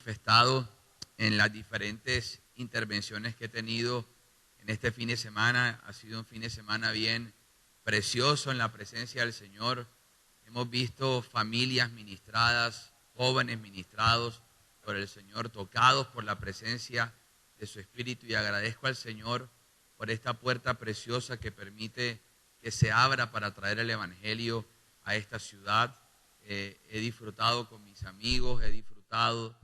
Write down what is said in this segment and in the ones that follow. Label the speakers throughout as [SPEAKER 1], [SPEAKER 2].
[SPEAKER 1] Manifestado en las diferentes intervenciones que he tenido en este fin de semana. Ha sido un fin de semana bien precioso en la presencia del Señor. Hemos visto familias ministradas, jóvenes ministrados por el Señor, tocados por la presencia de su Espíritu, y agradezco al Señor por esta puerta preciosa que permite que se abra para traer el Evangelio a esta ciudad. He disfrutado con mis amigos, he disfrutado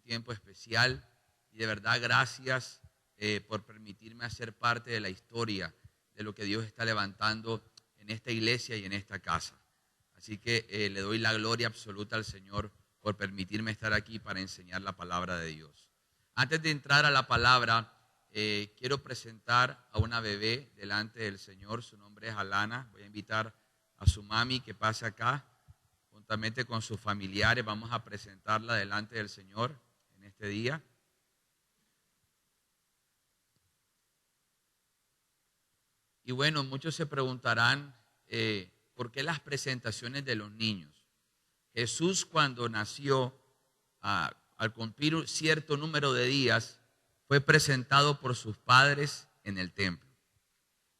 [SPEAKER 1] tiempo especial, y de verdad gracias por permitirme hacer parte de la historia de lo que Dios está levantando en esta iglesia y en esta casa. Así que le doy la gloria absoluta al Señor por permitirme estar aquí para enseñar la palabra de Dios. Antes de entrar a la palabra, quiero presentar a una bebé delante del Señor. Su nombre es Alana. Voy a invitar a su mami que pase acá juntamente con sus familiares. Vamos a presentarla delante del Señor este día. Y bueno, muchos se preguntarán ¿por qué las presentaciones de los niños? Jesús, cuando nació, al cumplir cierto número de días, fue presentado por sus padres en el templo.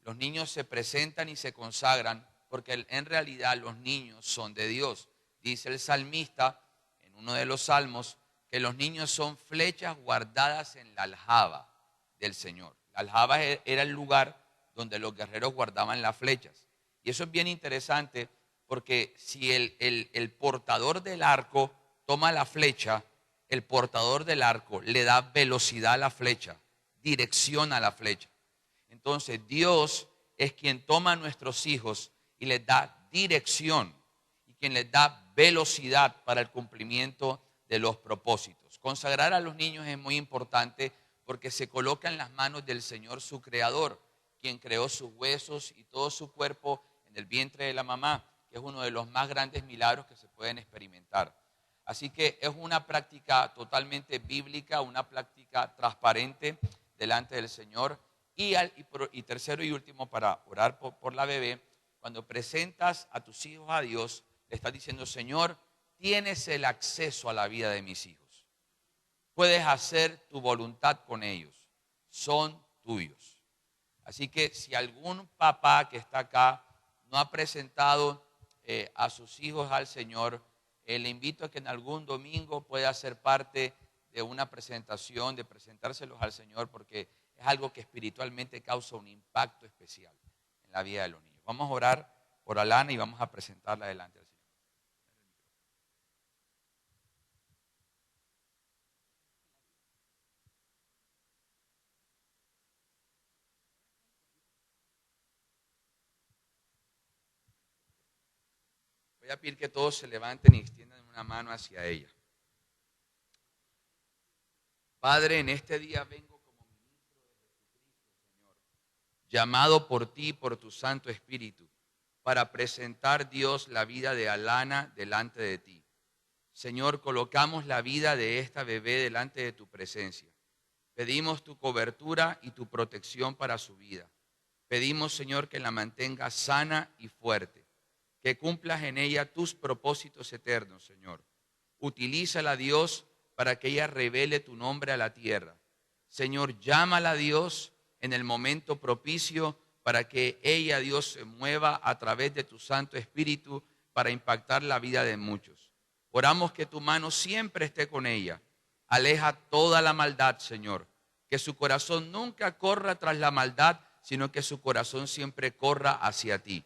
[SPEAKER 1] Los niños se presentan y se consagran porque en realidad los niños son de Dios. Dice el salmista en uno de los salmos que los niños son flechas guardadas en la aljaba del Señor. La aljaba era el lugar donde los guerreros guardaban las flechas. Y eso es bien interesante porque si el portador del arco toma la flecha, el portador del arco le da velocidad a la flecha, dirección a la flecha. Entonces Dios es quien toma a nuestros hijos y les da dirección y quien les da velocidad para el cumplimiento de los propósitos. Consagrar a los niños es muy importante porque se coloca en las manos del Señor, su creador, quien creó sus huesos y todo su cuerpo en el vientre de la mamá, que es uno de los más grandes milagros que se pueden experimentar. Así que es una práctica totalmente bíblica, una práctica transparente delante del Señor. Y tercero y último, para orar por la bebé, cuando presentas a tus hijos a Dios, le estás diciendo: Señor, tienes el acceso a la vida de mis hijos. Puedes hacer tu voluntad con ellos. Son tuyos. Así que si algún papá que está acá no ha presentado a sus hijos al Señor, le invito a que en algún domingo pueda ser parte de una presentación, de presentárselos al Señor, porque es algo que espiritualmente causa un impacto especial en la vida de los niños. Vamos a orar por Alana y vamos a presentarla delante del Señor. Voy a pedir que todos se levanten y extiendan una mano hacia ella. Padre, en este día vengo como ministro de Jesucristo, Señor, llamado por ti, por tu Santo Espíritu, para presentar, Dios, la vida de Alana delante de ti. Señor, colocamos la vida de esta bebé delante de tu presencia. Pedimos tu cobertura y tu protección para su vida. Pedimos, Señor, que la mantengas sana y fuerte, que cumplas en ella tus propósitos eternos, Señor. Utilízala, Dios, para que ella revele tu nombre a la tierra. Señor, llámala, Dios, en el momento propicio para que ella, Dios, se mueva a través de tu Santo Espíritu para impactar la vida de muchos. Oramos que tu mano siempre esté con ella. Aleja toda la maldad, Señor. Que su corazón nunca corra tras la maldad, sino que su corazón siempre corra hacia ti.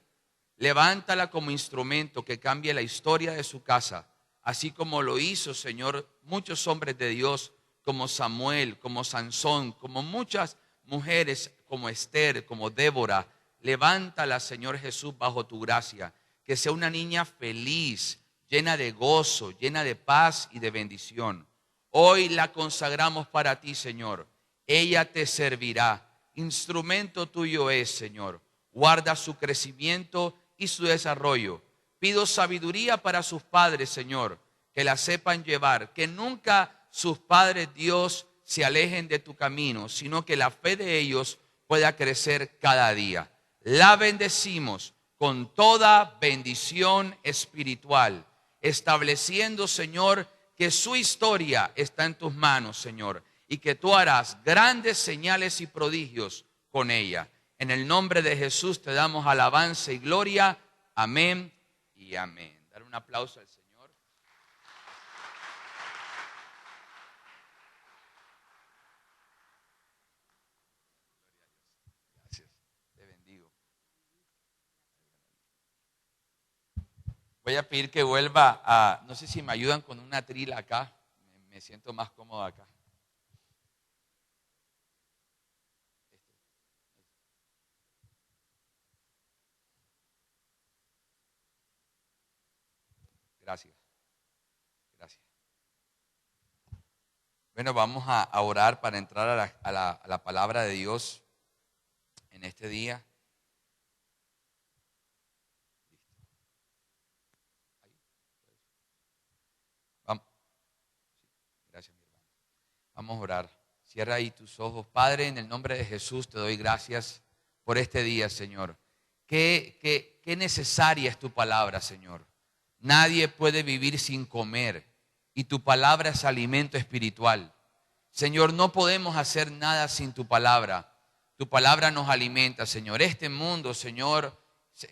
[SPEAKER 1] Levántala como instrumento que cambie la historia de su casa, así como lo hizo, Señor, muchos hombres de Dios, como Samuel, como Sansón, como muchas mujeres, como Esther, como Débora. Levántala, Señor Jesús, bajo tu gracia, que sea una niña feliz, llena de gozo, llena de paz y de bendición. Hoy la consagramos para ti, Señor. Ella te servirá. Instrumento tuyo es, Señor. Guarda su crecimiento y su desarrollo. Pido sabiduría para sus padres, Señor, que la sepan llevar, que nunca sus padres, Dios, se alejen de tu camino, sino que la fe de ellos pueda crecer cada día. La bendecimos con toda bendición espiritual, estableciendo, Señor, que su historia está en tus manos, Señor, y que tú harás grandes señales y prodigios con ella. En el nombre de Jesús te damos alabanza y gloria. Amén y amén. Dar un aplauso al Señor. Gracias. Te bendigo. Voy a pedir que vuelva a, no sé si me ayudan con una trila acá. Me siento más cómodo acá. Gracias. Gracias. Bueno, vamos a orar para entrar a la palabra de Dios en este día. Vamos. Gracias, mi hermano. Vamos a orar. Cierra ahí tus ojos. Padre, en el nombre de Jesús te doy gracias por este día, Señor. Qué necesaria es tu palabra, Señor. Nadie puede vivir sin comer y tu palabra es alimento espiritual. Señor, no podemos hacer nada sin tu palabra. Tu palabra nos alimenta, Señor. Este mundo, Señor,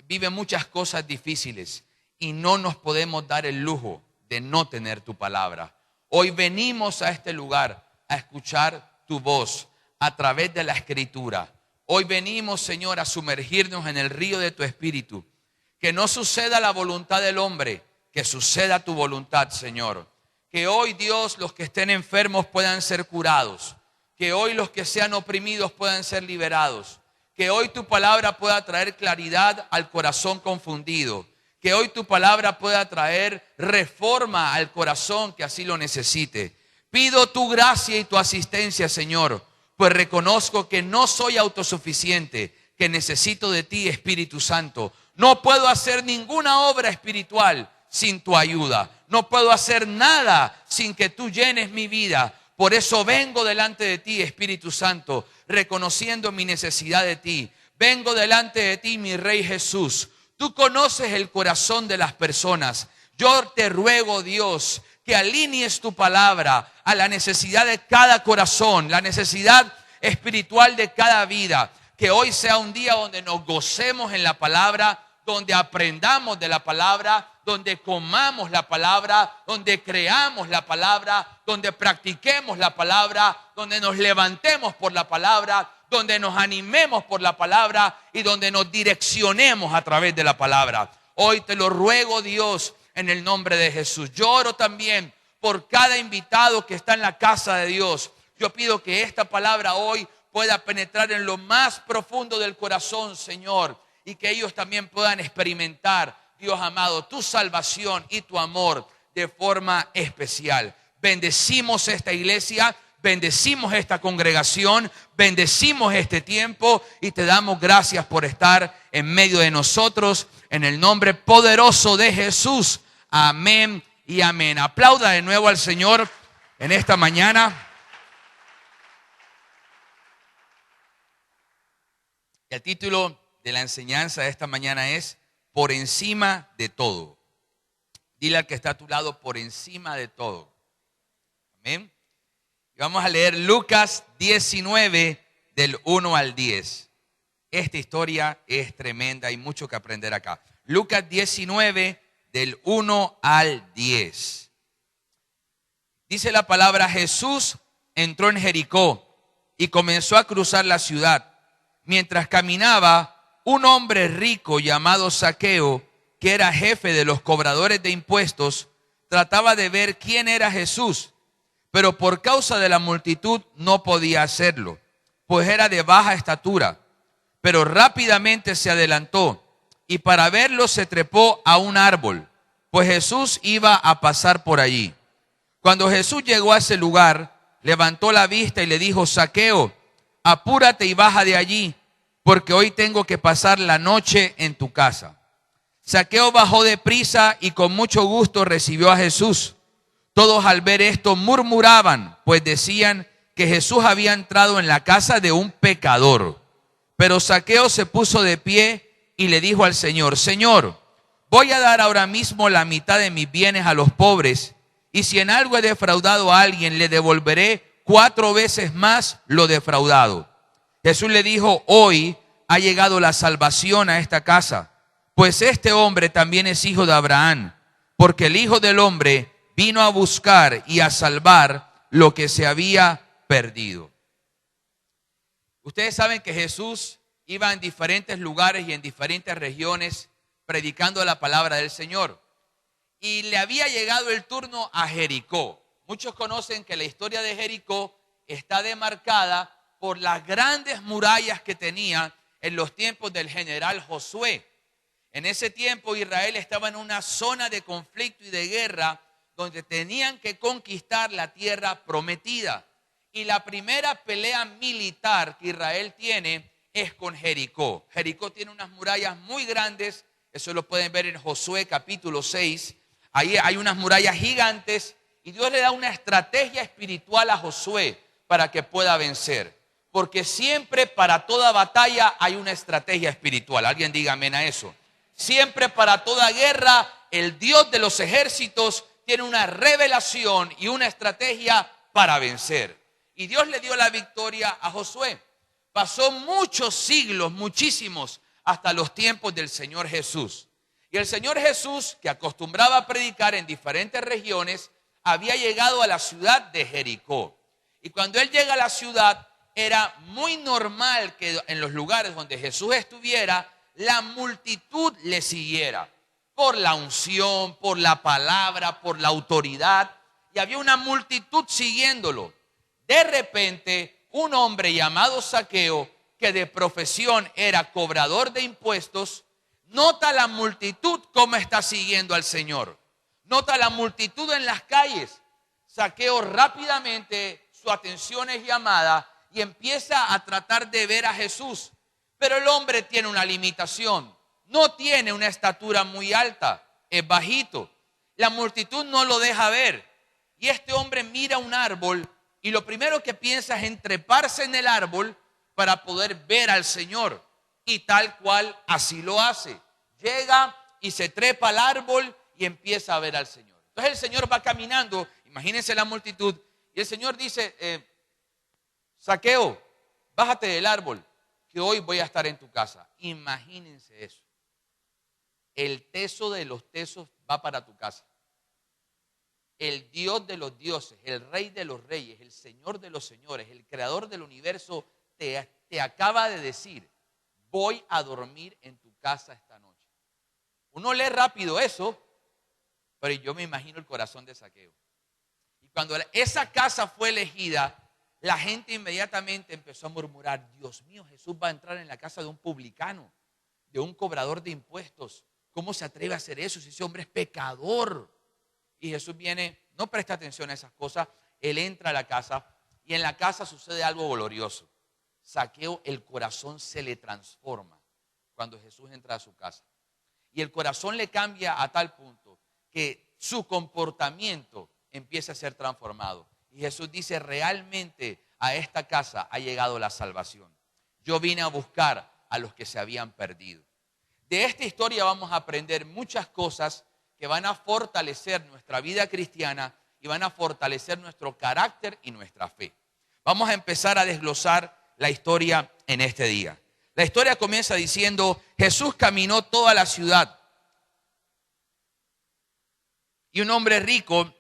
[SPEAKER 1] vive muchas cosas difíciles y no nos podemos dar el lujo de no tener tu palabra. Hoy venimos a este lugar a escuchar tu voz a través de la Escritura. Hoy venimos, Señor, a sumergirnos en el río de tu Espíritu. Que no suceda la voluntad del hombre, que suceda tu voluntad, Señor. Que hoy, Dios, los que estén enfermos puedan ser curados. Que hoy los que sean oprimidos puedan ser liberados. Que hoy tu palabra pueda traer claridad al corazón confundido. Que hoy tu palabra pueda traer reforma al corazón que así lo necesite. Pido tu gracia y tu asistencia, Señor, pues reconozco que no soy autosuficiente, que necesito de ti, Espíritu Santo. No puedo hacer ninguna obra espiritual sin tu ayuda. No puedo hacer nada sin que tú llenes mi vida. Por eso vengo delante de ti, Espíritu Santo, reconociendo mi necesidad de ti. Vengo delante de ti, mi Rey Jesús. Tú conoces el corazón de las personas. Yo te ruego, Dios, que alinees tu palabra a la necesidad de cada corazón, la necesidad espiritual de cada vida. Que hoy sea un día donde nos gocemos en la palabra, donde aprendamos de la palabra, donde comamos la palabra, donde creamos la palabra, donde practiquemos la palabra, donde nos levantemos por la palabra, donde nos animemos por la palabra y donde nos direccionemos a través de la palabra. Hoy te lo ruego, Dios, en el nombre de Jesús. Yo oro también por cada invitado que está en la casa de Dios. Yo pido que esta palabra hoy pueda penetrar en lo más profundo del corazón, Señor, y que ellos también puedan experimentar, Dios amado, tu salvación y tu amor de forma especial. Bendecimos esta iglesia, bendecimos esta congregación, bendecimos este tiempo y te damos gracias por estar en medio de nosotros, en el nombre poderoso de Jesús. Amén y amén. Aplauda de nuevo al Señor en esta mañana. El título de la enseñanza de esta mañana es Por encima de todo. Dile al que está a tu lado, por encima de todo. Amén. Y vamos a leer Lucas 19 del 1 al 10. Esta historia es tremenda, hay mucho que aprender acá. Lucas 19 del 1 al 10. Dice la palabra: Jesús entró en Jericó y comenzó a cruzar la ciudad. Mientras caminaba, un hombre rico llamado Zaqueo, que era jefe de los cobradores de impuestos, trataba de ver quién era Jesús, pero por causa de la multitud no podía hacerlo, pues era de baja estatura. Pero rápidamente se adelantó y para verlo se trepó a un árbol, pues Jesús iba a pasar por allí. Cuando Jesús llegó a ese lugar, levantó la vista y le dijo: Zaqueo, apúrate y baja de allí, porque hoy tengo que pasar la noche en tu casa. Zaqueo bajó deprisa y con mucho gusto recibió a Jesús. Todos al ver esto murmuraban, pues decían que Jesús había entrado en la casa de un pecador. Pero Zaqueo se puso de pie y le dijo al Señor: Señor, voy a dar ahora mismo la mitad de mis bienes a los pobres, y si en algo he defraudado a alguien, le devolveré 4 veces más lo defraudado. Jesús le dijo: hoy ha llegado la salvación a esta casa, pues este hombre también es hijo de Abraham, porque el Hijo del Hombre vino a buscar y a salvar lo que se había perdido. Ustedes saben que Jesús iba en diferentes lugares y en diferentes regiones predicando la palabra del Señor. Y le había llegado el turno a Jericó. Muchos conocen que la historia de Jericó está demarcada por las grandes murallas que tenía en los tiempos del general Josué. En ese tiempo Israel estaba en una zona de conflicto y de guerra donde tenían que conquistar la tierra prometida. Y la primera pelea militar que Israel tiene es con Jericó. Jericó tiene unas murallas muy grandes, eso lo pueden ver en Josué capítulo 6. Ahí hay unas murallas gigantes y Dios le da una estrategia espiritual a Josué para que pueda vencer. Porque siempre para toda batalla hay una estrategia espiritual. Alguien diga amén a eso. Siempre para toda guerra el Dios de los ejércitos tiene una revelación y una estrategia para vencer. Y Dios le dio la victoria a Josué. Pasó muchos siglos, muchísimos, hasta los tiempos del Señor Jesús. Y el Señor Jesús, que acostumbraba a predicar en diferentes regiones, había llegado a la ciudad de Jericó. Y cuando Él llega a la ciudad, era muy normal que en los lugares donde Jesús estuviera, la multitud le siguiera. Por la unción, por la palabra, por la autoridad. Y había una multitud siguiéndolo. De repente, un hombre llamado Zaqueo, que de profesión era cobrador de impuestos, nota la multitud cómo está siguiendo al Señor. Nota la multitud en las calles. Zaqueo rápidamente, su atención es llamada y empieza a tratar de ver a Jesús. Pero el hombre tiene una limitación. No tiene una estatura muy alta, es bajito. La multitud no lo deja ver. Y este hombre mira un árbol y lo primero que piensa es en treparse en el árbol para poder ver al Señor. Y tal cual así lo hace. Llega y se trepa al árbol y empieza a ver al Señor. Entonces el Señor va caminando, imagínense la multitud, y el Señor dice: Zaqueo, bájate del árbol, que hoy voy a estar en tu casa. Imagínense eso. El teso de los tesos va para tu casa. El Dios de los dioses, el Rey de los reyes, el Señor de los señores, el Creador del universo, te acaba de decir: voy a dormir en tu casa esta noche. Uno lee rápido eso, pero yo me imagino el corazón de Zaqueo. Y cuando esa casa fue elegida, la gente inmediatamente empezó a murmurar: Dios mío, Jesús va a entrar en la casa de un publicano, de un cobrador de impuestos. ¿Cómo se atreve a hacer eso si ese hombre es pecador? Y Jesús viene, no presta atención a esas cosas. Él entra a la casa y en la casa sucede algo glorioso. Zaqueo, el corazón se le transforma cuando Jesús entra a su casa. Y el corazón le cambia a tal punto que su comportamiento empieza a ser transformado. Y Jesús dice: realmente a esta casa ha llegado la salvación. Yo vine a buscar a los que se habían perdido. De esta historia vamos a aprender muchas cosas que van a fortalecer nuestra vida cristiana y van a fortalecer nuestro carácter y nuestra fe. Vamos a empezar a desglosar la historia en este día. La historia comienza diciendo: Jesús caminó toda la ciudad y un hombre rico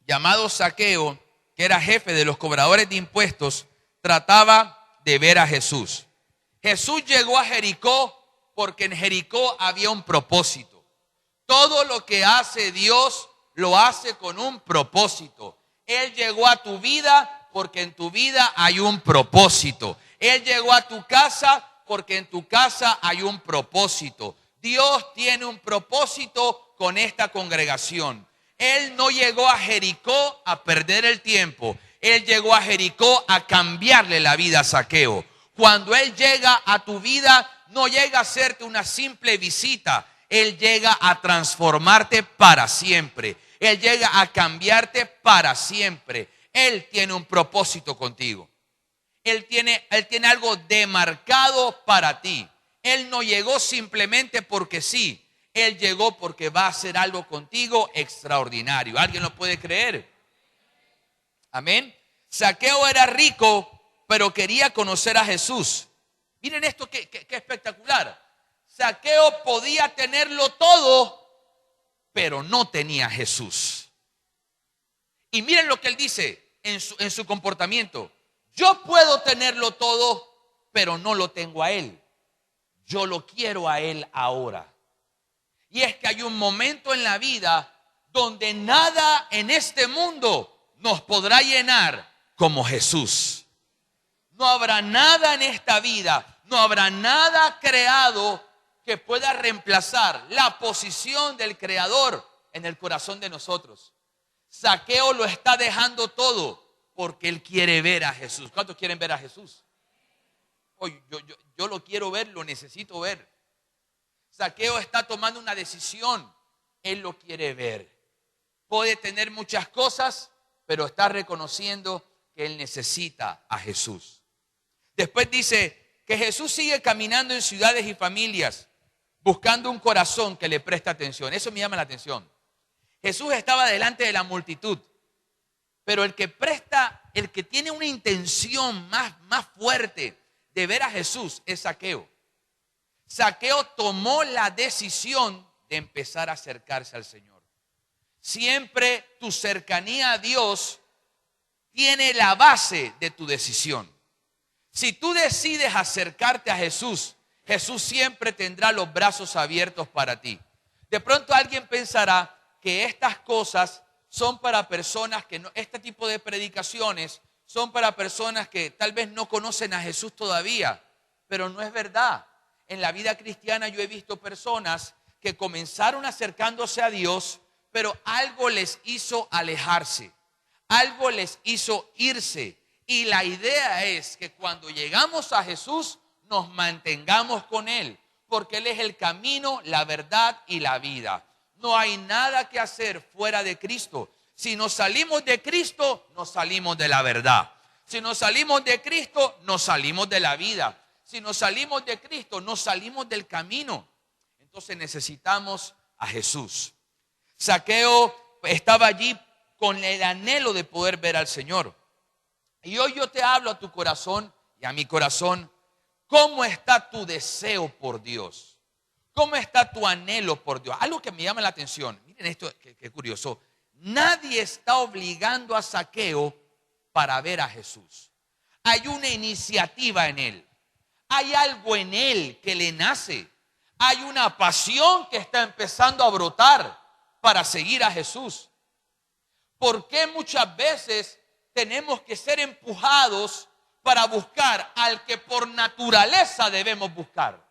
[SPEAKER 1] llamado Zaqueo, que era jefe de los cobradores de impuestos, trataba de ver a Jesús. Jesús llegó a Jericó porque en Jericó había un propósito. Todo lo que hace Dios lo hace con un propósito. Él llegó a tu vida porque en tu vida hay un propósito. Él llegó a tu casa porque en tu casa hay un propósito. Dios tiene un propósito con esta congregación. Él no llegó a Jericó a perder el tiempo. Él llegó a Jericó a cambiarle la vida a Zaqueo. Cuando Él llega a tu vida, no llega a hacerte una simple visita. Él llega a transformarte para siempre. Él llega a cambiarte para siempre. Él tiene un propósito contigo. Él tiene algo demarcado para ti. Él no llegó simplemente porque sí. Él llegó porque va a hacer algo contigo extraordinario. ¿Alguien lo puede creer? Amén. Zaqueo era rico, pero quería conocer a Jesús. Miren esto, qué espectacular. Zaqueo podía tenerlo todo, pero no tenía a Jesús. Y miren lo que él dice en su comportamiento. Yo puedo tenerlo todo, pero no lo tengo a Él. Yo lo quiero a Él ahora. Y es que hay un momento en la vida donde nada en este mundo nos podrá llenar como Jesús. No habrá nada en esta vida, no habrá nada creado que pueda reemplazar la posición del Creador en el corazón de nosotros. Zaqueo lo está dejando todo porque él quiere ver a Jesús. ¿Cuántos quieren ver a Jesús? Hoy yo lo quiero ver, lo necesito ver. Zaqueo está tomando una decisión. Él lo quiere ver. Puede tener muchas cosas, pero está reconociendo que él necesita a Jesús. Después dice que Jesús sigue caminando en ciudades y familias, buscando un corazón que le preste atención. Eso me llama la atención. Jesús estaba delante de la multitud, pero el que tiene una intención más fuerte de ver a Jesús es Zaqueo. Zaqueo tomó la decisión de empezar a acercarse al Señor. Siempre tu cercanía a Dios tiene la base de tu decisión. Si tú decides acercarte a Jesús, Jesús siempre tendrá los brazos abiertos para ti. De pronto alguien pensará que estas cosas son para personas que no, este tipo de predicaciones son para personas que tal vez no conocen a Jesús todavía, pero no es verdad. En la vida cristiana yo he visto personas que comenzaron acercándose a Dios, pero algo les hizo alejarse, algo les hizo irse. Y la idea es que cuando llegamos a Jesús nos mantengamos con Él, porque Él es el camino, la verdad y la vida. No hay nada que hacer fuera de Cristo. Si nos salimos de Cristo, nos salimos de la verdad. Si nos salimos de Cristo, nos salimos de la vida. Si nos salimos de Cristo, nos salimos del camino. Entonces necesitamos a Jesús. Zaqueo estaba allí con el anhelo de poder ver al Señor. Y hoy yo te hablo a tu corazón y a mi corazón. ¿Cómo está tu deseo por Dios? ¿Cómo está tu anhelo por Dios? Algo que me llama la atención. Miren esto, qué curioso. Nadie está obligando a Zaqueo para ver a Jesús. Hay una iniciativa en él. Hay algo en él que le nace. Hay una pasión que está empezando a brotar para seguir a Jesús. ¿Por qué muchas veces tenemos que ser empujados para buscar al que por naturaleza debemos buscar?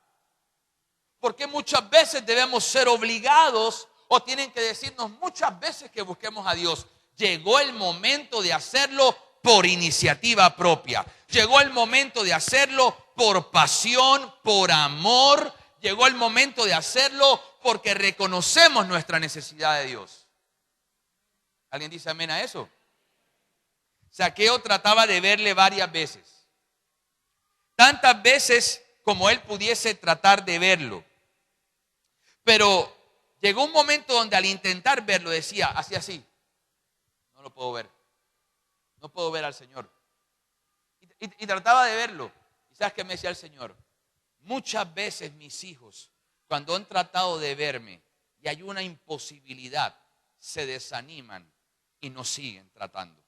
[SPEAKER 1] Porque muchas veces debemos ser obligados o tienen que decirnos muchas veces que busquemos a Dios. Llegó el momento de hacerlo por iniciativa propia. Llegó el momento de hacerlo por pasión, por amor. Llegó el momento de hacerlo porque reconocemos nuestra necesidad de Dios. ¿Alguien dice amén a eso? Zaqueo trataba de verle varias veces. Tantas veces como él pudiese tratar de verlo. Pero llegó un momento donde al intentar verlo decía, así, no lo puedo ver. No puedo ver al Señor. Y trataba de verlo. ¿Y sabes qué me decía el Señor? Muchas veces mis hijos, cuando han tratado de verme y hay una imposibilidad, se desaniman y no siguen tratando.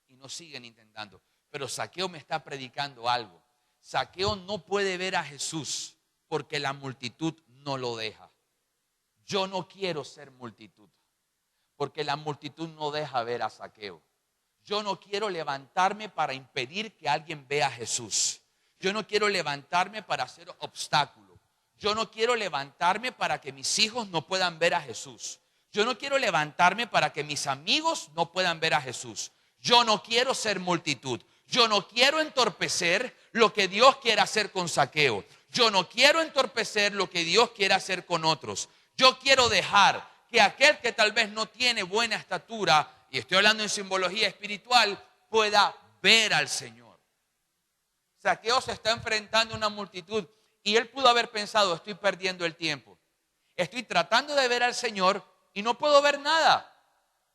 [SPEAKER 1] Y no siguen intentando. Pero Zaqueo me está predicando algo. Zaqueo no puede ver a Jesús porque la multitud no lo deja. Yo no quiero ser multitud porque la multitud no deja ver a Zaqueo. Yo no quiero levantarme para impedir que alguien vea a Jesús. Yo no quiero levantarme para hacer obstáculo. Yo no quiero levantarme para que mis hijos no puedan ver a Jesús. Yo no quiero levantarme para que mis amigos no puedan ver a Jesús. Yo no quiero ser multitud. Yo no quiero entorpecer lo que Dios quiere hacer con Zaqueo. Yo no quiero entorpecer lo que Dios quiere hacer con otros. Yo quiero dejar que aquel que tal vez no tiene buena estatura, y estoy hablando en simbología espiritual, pueda ver al Señor. Zaqueo se está enfrentando a una multitud y él pudo haber pensado, estoy perdiendo el tiempo. Estoy tratando de ver al Señor y no puedo ver nada.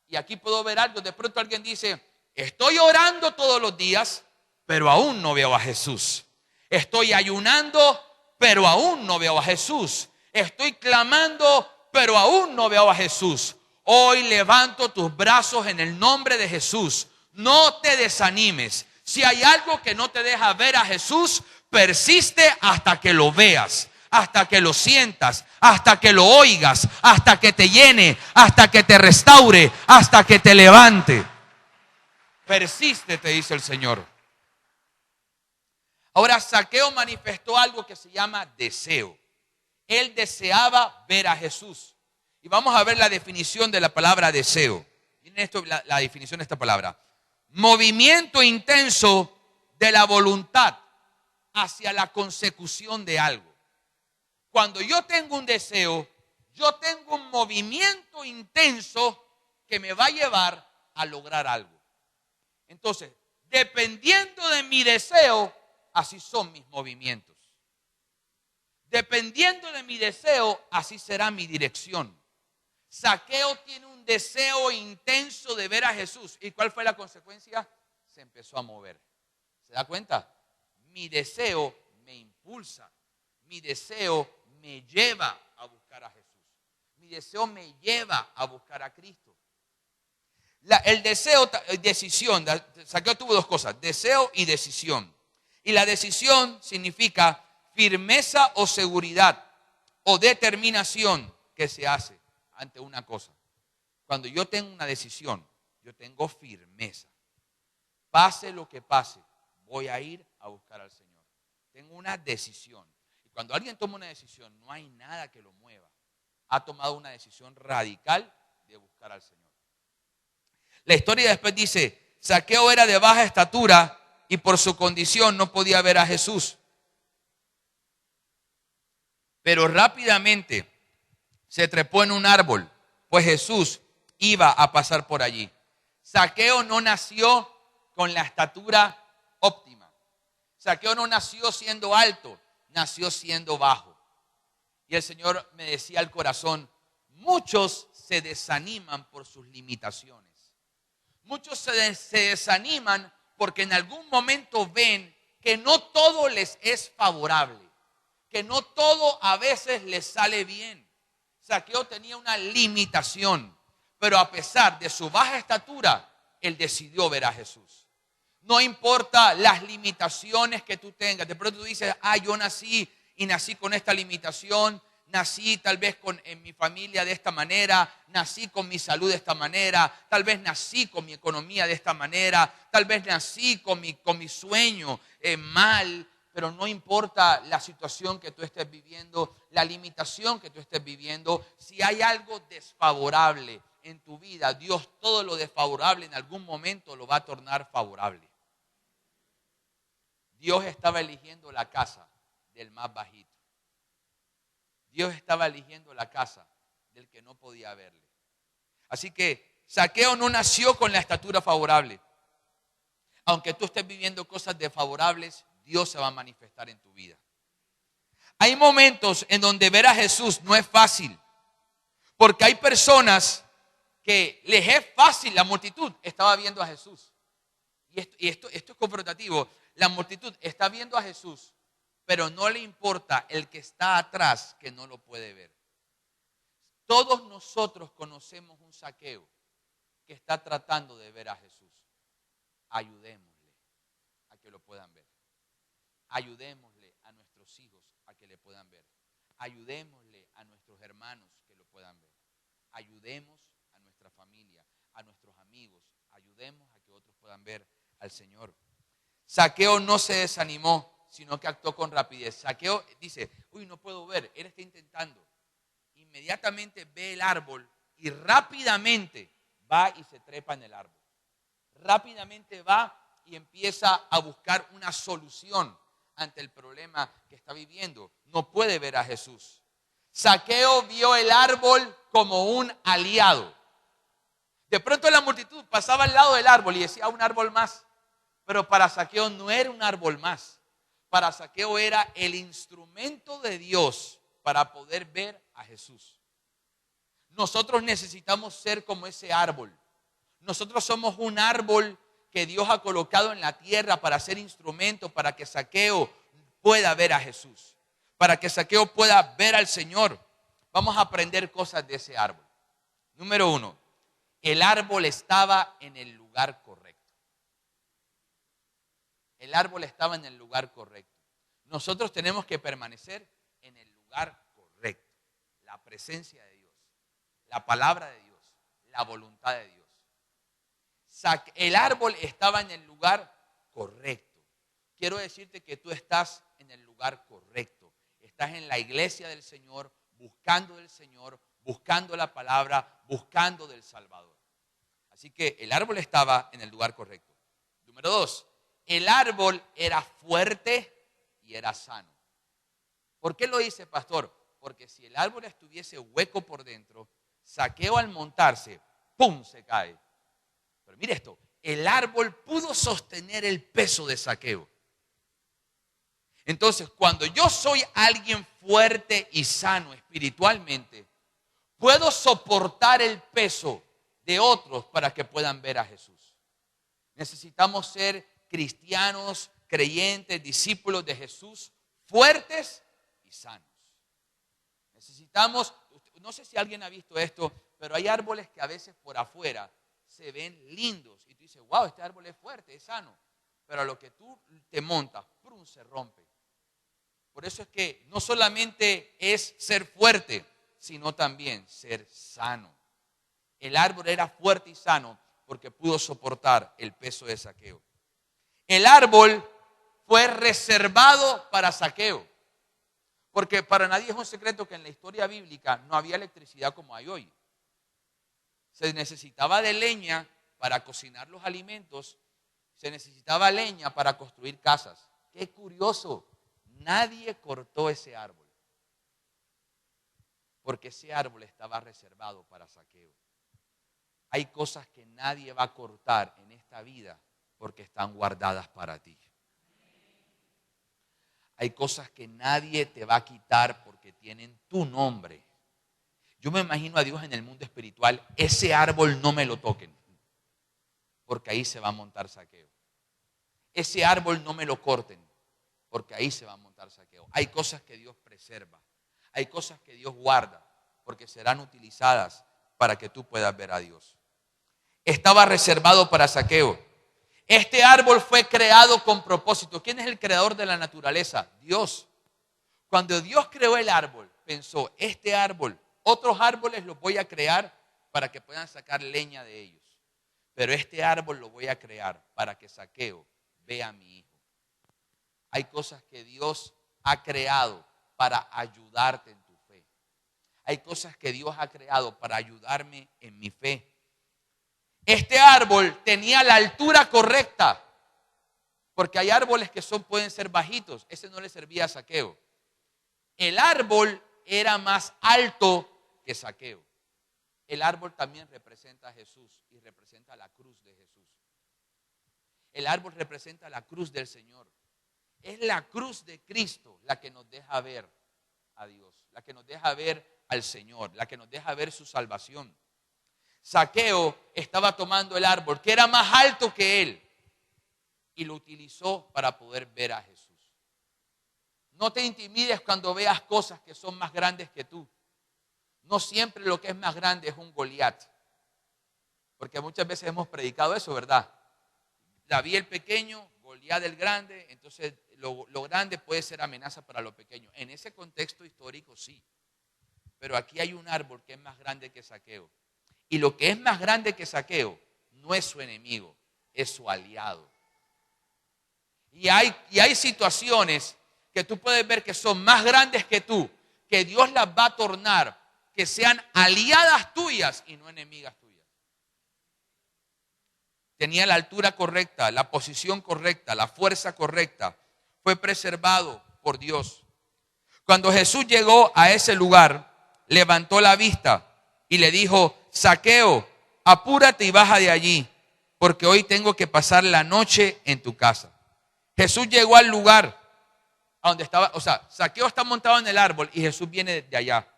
[SPEAKER 1] Y aquí puedo ver algo. De pronto alguien dice, estoy orando todos los días, pero aún no veo a Jesús. Estoy ayunando, pero aún no veo a Jesús. Estoy clamando, pero aún no veo a Jesús. Hoy levanto tus brazos en el nombre de Jesús. No te desanimes. Si hay algo que no te deja ver a Jesús, persiste hasta que lo veas, hasta que lo sientas, hasta que lo oigas, hasta que te llene, hasta que te restaure, hasta que te levante. Persiste, te dice el Señor. Ahora, Zaqueo manifestó algo que se llama deseo. Él deseaba ver a Jesús. Y vamos a ver la definición de la palabra deseo. Miren esto, la definición de esta palabra. Movimiento intenso de la voluntad hacia la consecución de algo. Cuando yo tengo un deseo, yo tengo un movimiento intenso que me va a llevar a lograr algo. Entonces, dependiendo de mi deseo, así son mis movimientos. Dependiendo de mi deseo, así será mi dirección. Zaqueo tiene un deseo intenso de ver a Jesús. ¿Y cuál fue la consecuencia? Se empezó a mover. ¿Se da cuenta? Mi deseo me impulsa. Mi deseo me lleva a buscar a Jesús. Mi deseo me lleva a buscar a Cristo. El deseo, decisión. Zaqueo tuvo dos cosas, deseo y decisión. Y la decisión significa firmeza o seguridad o determinación que se hace ante una cosa. Cuando yo tengo una decisión, yo tengo firmeza. Pase lo que pase, voy a ir a buscar al Señor. Tengo una decisión. Y cuando alguien toma una decisión, no hay nada que lo mueva. Ha tomado una decisión radical de buscar al Señor. La historia después dice, Zaqueo era de baja estatura y por su condición no podía ver a Jesús. Pero rápidamente se trepó en un árbol, pues Jesús iba a pasar por allí. Zaqueo no nació con la estatura óptima. Zaqueo no nació siendo alto, nació siendo bajo. Y el Señor me decía al corazón, muchos se desaniman por sus limitaciones. Muchos se desaniman porque en algún momento ven que no todo les es favorable, que no todo a veces les sale bien. Zaqueo tenía una limitación, pero a pesar de su baja estatura, él decidió ver a Jesús. No importa las limitaciones que tú tengas. De pronto tú dices, yo nací y nací con esta limitación. Nací tal vez en mi familia de esta manera, nací con mi salud de esta manera, tal vez nací con mi economía de esta manera, tal vez nací con mi sueño mal, pero no importa la situación que tú estés viviendo, la limitación que tú estés viviendo, si hay algo desfavorable en tu vida, Dios todo lo desfavorable en algún momento lo va a tornar favorable. Dios estaba eligiendo la casa del más bajito. Dios estaba eligiendo la casa del que no podía verle. Así que Zaqueo no nació con la estatura favorable. Aunque tú estés viviendo cosas desfavorables, Dios se va a manifestar en tu vida. Hay momentos en donde ver a Jesús no es fácil. Porque hay personas que les es fácil. La multitud estaba viendo a Jesús. Y esto es confrontativo. La multitud está viendo a Jesús, pero no le importa el que está atrás que no lo puede ver. Todos nosotros conocemos un Zaqueo que está tratando de ver a Jesús. Ayudémosle a que lo puedan ver. Ayudémosle a nuestros hijos a que le puedan ver. Ayudémosle a nuestros hermanos que lo puedan ver. Ayudemos a nuestra familia, a nuestros amigos. Ayudemos a que otros puedan ver al Señor. Zaqueo no se desanimó, sino que actuó con rapidez. Zaqueo dice, no puedo ver, él está intentando. Inmediatamente ve el árbol y rápidamente va y se trepa en el árbol. Rápidamente va y empieza a buscar una solución ante el problema que está viviendo. No puede ver a Jesús. Zaqueo vio el árbol como un aliado. De pronto la multitud pasaba al lado del árbol y decía, un árbol más. Pero para Zaqueo no era un árbol más. Para Zaqueo era el instrumento de Dios para poder ver a Jesús. Nosotros necesitamos ser como ese árbol. Nosotros somos un árbol que Dios ha colocado en la tierra para ser instrumento para que Zaqueo pueda ver a Jesús, para que Zaqueo pueda ver al Señor. Vamos a aprender cosas de ese árbol. Número 1, el árbol estaba en el lugar correcto. El árbol estaba en el lugar correcto. Nosotros tenemos que permanecer en el lugar correcto. La presencia de Dios, la palabra de Dios, la voluntad de Dios. El árbol estaba en el lugar correcto. Quiero decirte que tú estás en el lugar correcto. Estás en la iglesia del Señor, buscando del Señor, buscando la palabra, buscando del Salvador. Así que el árbol estaba en el lugar correcto. Número 2, el árbol era fuerte y era sano. ¿Por qué lo dice, pastor? Porque si el árbol estuviese hueco por dentro, Zaqueo al montarse, ¡pum!, se cae. Pero mire esto, el árbol pudo sostener el peso de Zaqueo. Entonces, cuando yo soy alguien fuerte y sano espiritualmente, puedo soportar el peso de otros para que puedan ver a Jesús. Necesitamos ser cristianos, creyentes, discípulos de Jesús, fuertes y sanos. Necesitamos, no sé si alguien ha visto esto, pero hay árboles que a veces por afuera se ven lindos y tú dices, wow, este árbol es fuerte, es sano, pero a lo que tú te montas, ¡prum!, se rompe. Por eso es que no solamente es ser fuerte, sino también ser sano. El árbol era fuerte y sano porque pudo soportar el peso de Zaqueo. El árbol fue reservado para Zaqueo, porque para nadie es un secreto que en la historia bíblica no había electricidad como hay hoy. Se necesitaba de leña para cocinar los alimentos, se necesitaba leña para construir casas. Qué curioso, nadie cortó ese árbol, porque ese árbol estaba reservado para Zaqueo. Hay cosas que nadie va a cortar en esta vida porque están guardadas para ti. Hay cosas que nadie te va a quitar porque tienen tu nombre. Yo me imagino a Dios en el mundo espiritual, ese árbol no me lo toquen, porque ahí se va a montar Zaqueo. Ese árbol no me lo corten, porque ahí se va a montar Zaqueo. Hay cosas que Dios preserva, hay cosas que Dios guarda, porque serán utilizadas para que tú puedas ver a Dios. Estaba reservado para Zaqueo. Este árbol fue creado con propósito. ¿Quién es el creador de la naturaleza? Dios. Cuando Dios creó el árbol, pensó, este árbol, otros árboles los voy a crear para que puedan sacar leña de ellos. Pero este árbol lo voy a crear para que Zaqueo vea a mi hijo. Hay cosas que Dios ha creado para ayudarte en tu fe. Hay cosas que Dios ha creado para ayudarme en mi fe. Este árbol tenía la altura correcta, porque hay árboles que pueden ser bajitos. Ese no le servía a Zaqueo. El árbol era más alto que Zaqueo. El árbol también representa a Jesús y representa la cruz de Jesús. El árbol representa la cruz del Señor. Es la cruz de Cristo la que nos deja ver a Dios, la que nos deja ver al Señor, la que nos deja ver su salvación. Zaqueo estaba tomando el árbol que era más alto que él y lo utilizó para poder ver a Jesús. No te intimides cuando veas cosas que son más grandes que tú. No siempre lo que es más grande es un Goliat, porque muchas veces hemos predicado eso, ¿verdad? David el pequeño, Goliat el grande, entonces lo grande puede ser amenaza para lo pequeño. En ese contexto histórico sí, pero aquí hay un árbol que es más grande que Zaqueo. Y lo que es más grande que Zaqueo no es su enemigo, es su aliado. Y hay situaciones que tú puedes ver que son más grandes que tú, que Dios las va a tornar, que sean aliadas tuyas y no enemigas tuyas. Tenía la altura correcta, la posición correcta, la fuerza correcta. Fue preservado por Dios. Cuando Jesús llegó a ese lugar, levantó la vista y le dijo, Zaqueo, apúrate y baja de allí, porque hoy tengo que pasar la noche en tu casa. Jesús llegó al lugar a donde estaba, o sea, Zaqueo está montado en el árbol y Jesús viene de allá.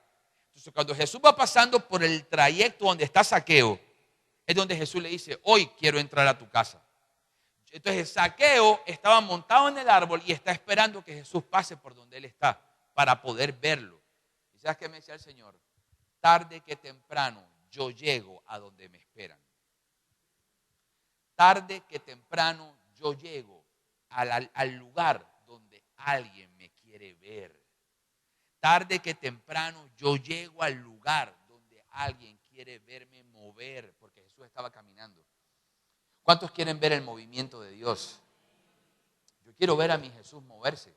[SPEAKER 1] Entonces, cuando Jesús va pasando por el trayecto donde está Zaqueo, es donde Jesús le dice, hoy quiero entrar a tu casa. Entonces, Zaqueo estaba montado en el árbol y está esperando que Jesús pase por donde él está para poder verlo. ¿Y sabes qué me decía el Señor? Tarde que temprano yo llego a donde me esperan. Tarde que temprano yo llego al lugar donde alguien me quiere ver. Tarde que temprano yo llego al lugar donde alguien quiere verme mover, porque Jesús estaba caminando. ¿Cuántos quieren ver el movimiento de Dios? Yo quiero ver a mi Jesús moverse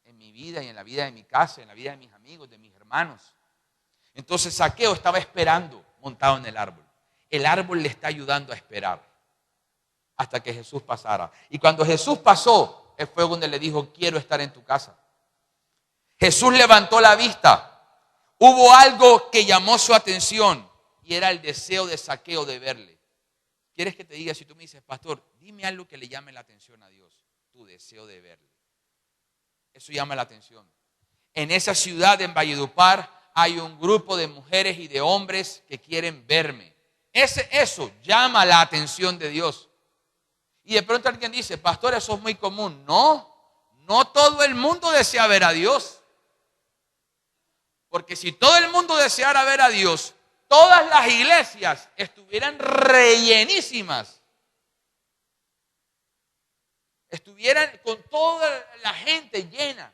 [SPEAKER 1] en mi vida y en la vida de mi casa, en la vida de mis amigos, de mis hermanos. Entonces Zaqueo estaba esperando montado en el árbol. El árbol le está ayudando a esperar hasta que Jesús pasara. Y cuando Jesús pasó, fue donde le dijo, quiero estar en tu casa. Jesús levantó la vista. Hubo algo que llamó su atención y era el deseo de Zaqueo de verle. ¿Quieres que te diga? Si tú me dices, pastor, dime algo que le llame la atención a Dios. Tu deseo de verle. Eso llama la atención. En esa ciudad, en Valledupar, hay un grupo de mujeres y de hombres que quieren verme. Eso llama la atención de Dios. Y de pronto alguien dice, pastor, eso es muy común. No todo el mundo desea ver a Dios. Porque si todo el mundo deseara ver a Dios, todas las iglesias estuvieran rellenísimas. Estuvieran con toda la gente llena,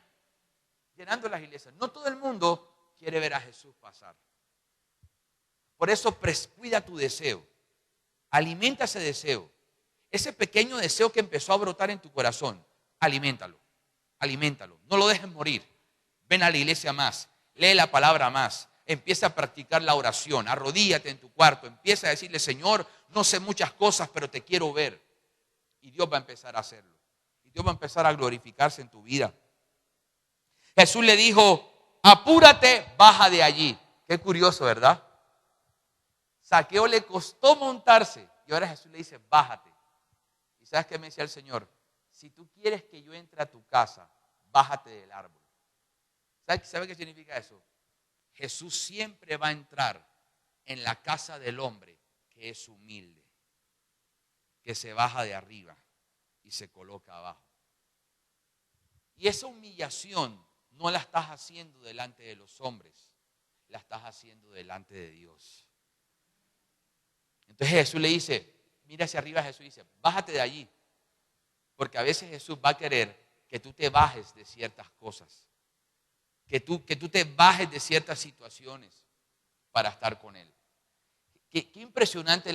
[SPEAKER 1] llenando las iglesias. No todo el mundo quiere ver a Jesús pasar. Por eso cuida tu deseo. Alimenta ese deseo. Ese pequeño deseo que empezó a brotar en tu corazón, aliméntalo. No lo dejes morir. Ven a la iglesia más. Lee la palabra más. Empieza a practicar la oración. Arrodíllate en tu cuarto. Empieza a decirle, Señor, no sé muchas cosas, pero te quiero ver. Y Dios va a empezar a hacerlo. Y Dios va a empezar a glorificarse en tu vida. Jesús le dijo, apúrate, baja de allí. Qué curioso, ¿verdad? Zaqueo le costó montarse. Y ahora Jesús le dice, bájate. ¿Y sabes qué me decía el Señor? Si tú quieres que yo entre a tu casa, bájate del árbol. ¿Sabe qué significa eso? Jesús siempre va a entrar en la casa del hombre que es humilde, que se baja de arriba y se coloca abajo. Y esa humillación no la estás haciendo delante de los hombres, la estás haciendo delante de Dios. Entonces Jesús le dice, mira hacia arriba, Jesús dice, bájate de allí. Porque a veces Jesús va a querer que tú te bajes de ciertas cosas. Que tú te bajes de ciertas situaciones para estar con Él. Qué impresionante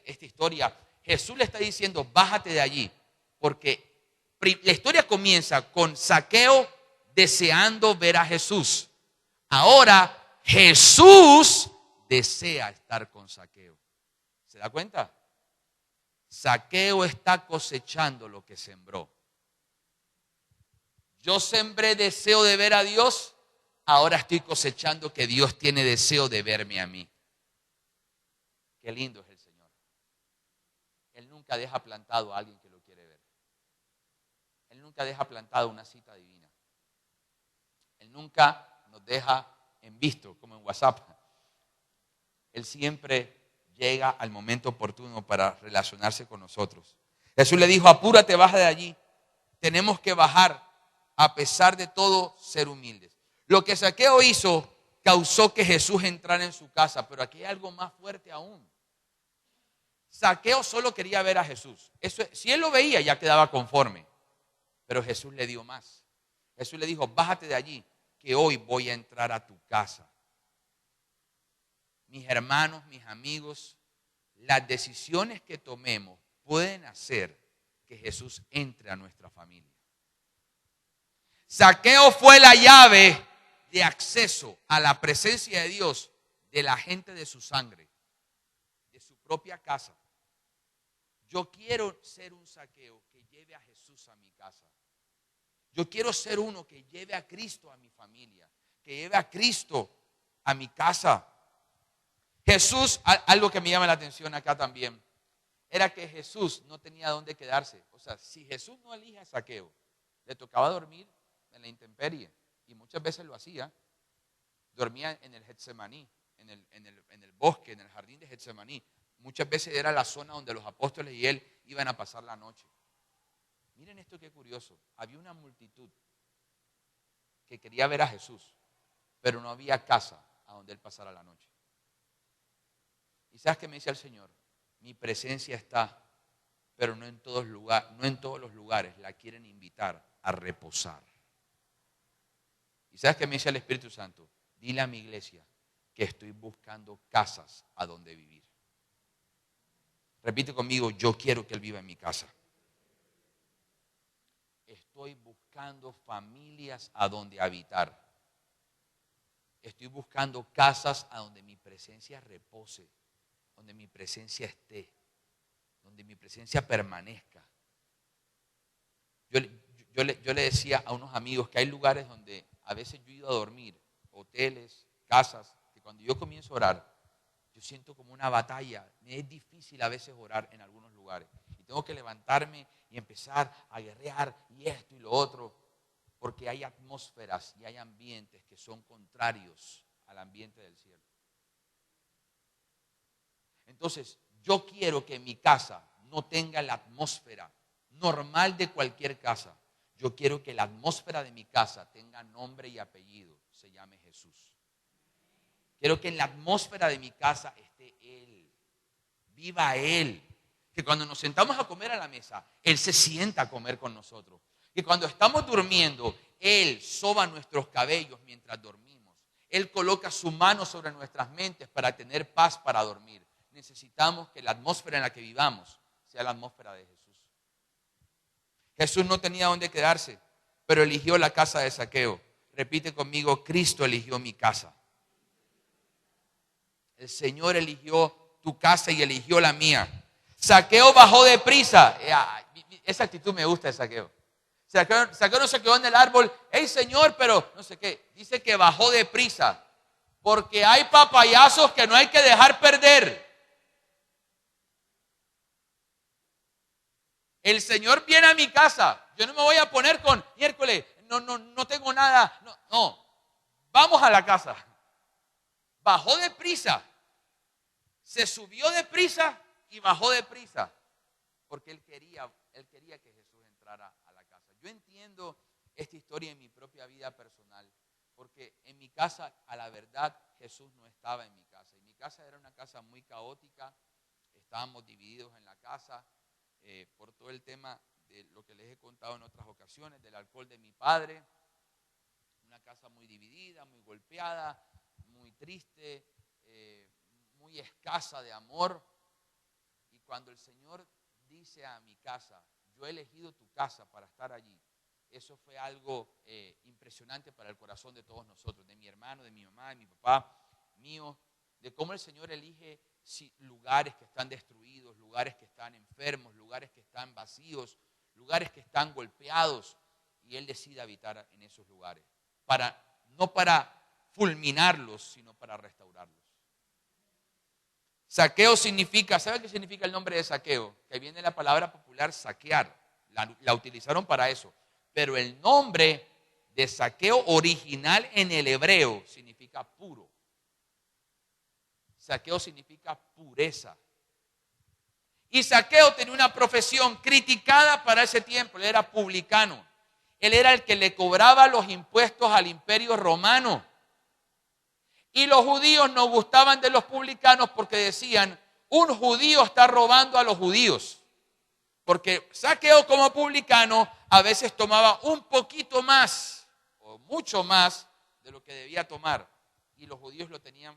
[SPEAKER 1] esta historia. Jesús le está diciendo, bájate de allí. Porque la historia comienza con Zaqueo deseando ver a Jesús. Ahora Jesús desea estar con Zaqueo. ¿Se da cuenta? Zaqueo está cosechando lo que sembró. Yo sembré deseo de ver a Dios, ahora estoy cosechando que Dios tiene deseo de verme a mí. Qué lindo es el Señor. Él nunca deja plantado a alguien que lo quiere ver. Él nunca deja plantado una cita divina. Él nunca nos deja en visto, como en WhatsApp. Él siempre llega al momento oportuno para relacionarse con nosotros. Jesús le dijo, apúrate, baja de allí. Tenemos que bajar, a pesar de todo, ser humildes. Lo que Zaqueo hizo causó que Jesús entrara en su casa, pero aquí hay algo más fuerte aún. Zaqueo solo quería ver a Jesús. Si él lo veía, ya quedaba conforme. Pero Jesús le dio más. Jesús le dijo, bájate de allí, que hoy voy a entrar a tu casa. Mis hermanos, mis amigos, las decisiones que tomemos pueden hacer que Jesús entre a nuestra familia. Zaqueo fue la llave de acceso a la presencia de Dios de la gente de su sangre, de su propia casa. Yo quiero ser un Zaqueo que lleve a Jesús a mi casa. Yo quiero ser uno que lleve a Cristo a mi familia, que lleve a Cristo a mi casa. Jesús, algo que me llama la atención acá también, era que Jesús no tenía dónde quedarse. O sea, si Jesús no elige a Zaqueo, Le tocaba dormir en la intemperie y muchas veces lo hacía. Dormía en el Getsemaní, en el bosque, en el jardín de Getsemaní. Muchas veces era la zona donde los apóstoles y él iban a pasar la noche. Miren esto qué curioso. Había una multitud que quería ver a Jesús, pero no había casa a donde él pasara la noche. ¿Y sabes qué me dice el Señor? Mi presencia está, pero no en todos los lugares la quieren invitar a reposar. ¿Y sabes qué me dice el Espíritu Santo? Dile a mi iglesia que estoy buscando casas a donde vivir. Repite conmigo, yo quiero que Él viva en mi casa. Estoy buscando familias a donde habitar. Estoy buscando casas a donde mi presencia repose, donde mi presencia esté, donde mi presencia permanezca. Yo le decía a unos amigos que hay lugares donde a veces yo he ido a dormir, hoteles, casas, que cuando yo comienzo a orar, yo siento como una batalla. Me es difícil a veces orar en algunos lugares. Y tengo que levantarme y empezar a guerrear y esto y lo otro, porque hay atmósferas y hay ambientes que son contrarios al ambiente del cielo. Entonces, yo quiero que mi casa no tenga la atmósfera normal de cualquier casa. Yo quiero que la atmósfera de mi casa tenga nombre y apellido, se llame Jesús. Quiero que en la atmósfera de mi casa esté Él, viva Él. Que cuando nos sentamos a comer a la mesa, Él se sienta a comer con nosotros. Que cuando estamos durmiendo, Él soba nuestros cabellos mientras dormimos. Él coloca su mano sobre nuestras mentes para tener paz para dormir. Necesitamos que la atmósfera en la que vivamos sea la atmósfera de Jesús. Jesús no tenía dónde quedarse, pero eligió la casa de Zaqueo. Repite conmigo, Cristo eligió mi casa. El Señor eligió tu casa y eligió la mía. Zaqueo bajó deprisa. Esa actitud me gusta de Zaqueo. Zaqueo no se quedó en el árbol. Hey Señor, pero no sé qué. Dice que bajó deprisa. Porque hay papayazos que no hay que dejar perder. El Señor viene a mi casa. Yo no me voy a poner con miércoles. No tengo nada. No. Vamos a la casa. Bajó deprisa. Se subió deprisa y bajó deprisa. Porque él quería que Jesús entrara a la casa. Yo entiendo esta historia en mi propia vida personal. Porque en mi casa, a la verdad, Jesús no estaba en mi casa. Y mi casa era una casa muy caótica. Estábamos divididos en la casa. Por todo el tema de lo que les he contado en otras ocasiones, del alcohol de mi padre, una casa muy dividida, muy golpeada, muy triste, muy escasa de amor. Y cuando el Señor dice a mi casa, yo he elegido tu casa para estar allí, eso fue algo impresionante para el corazón de todos nosotros, de mi hermano, de mi mamá, de mi papá, mío, de cómo el Señor elige lugares que están destruidos, lugares que están enfermos, lugares que están vacíos, lugares que están golpeados, y Él decide habitar en esos lugares, no para fulminarlos, sino para restaurarlos. Saqueo significa, ¿sabe qué significa el nombre de saqueo? Que viene la palabra popular saquear, la utilizaron para eso, pero el nombre de saqueo original en el hebreo significa puro. Saqueo significa pureza. Y Saqueo tenía una profesión criticada para ese tiempo. Él era publicano. Él era el que le cobraba los impuestos al imperio romano. Y los judíos no gustaban de los publicanos porque decían, un judío está robando a los judíos. Porque Saqueo como publicano a veces tomaba un poquito más o mucho más de lo que debía tomar. Y los judíos lo tenían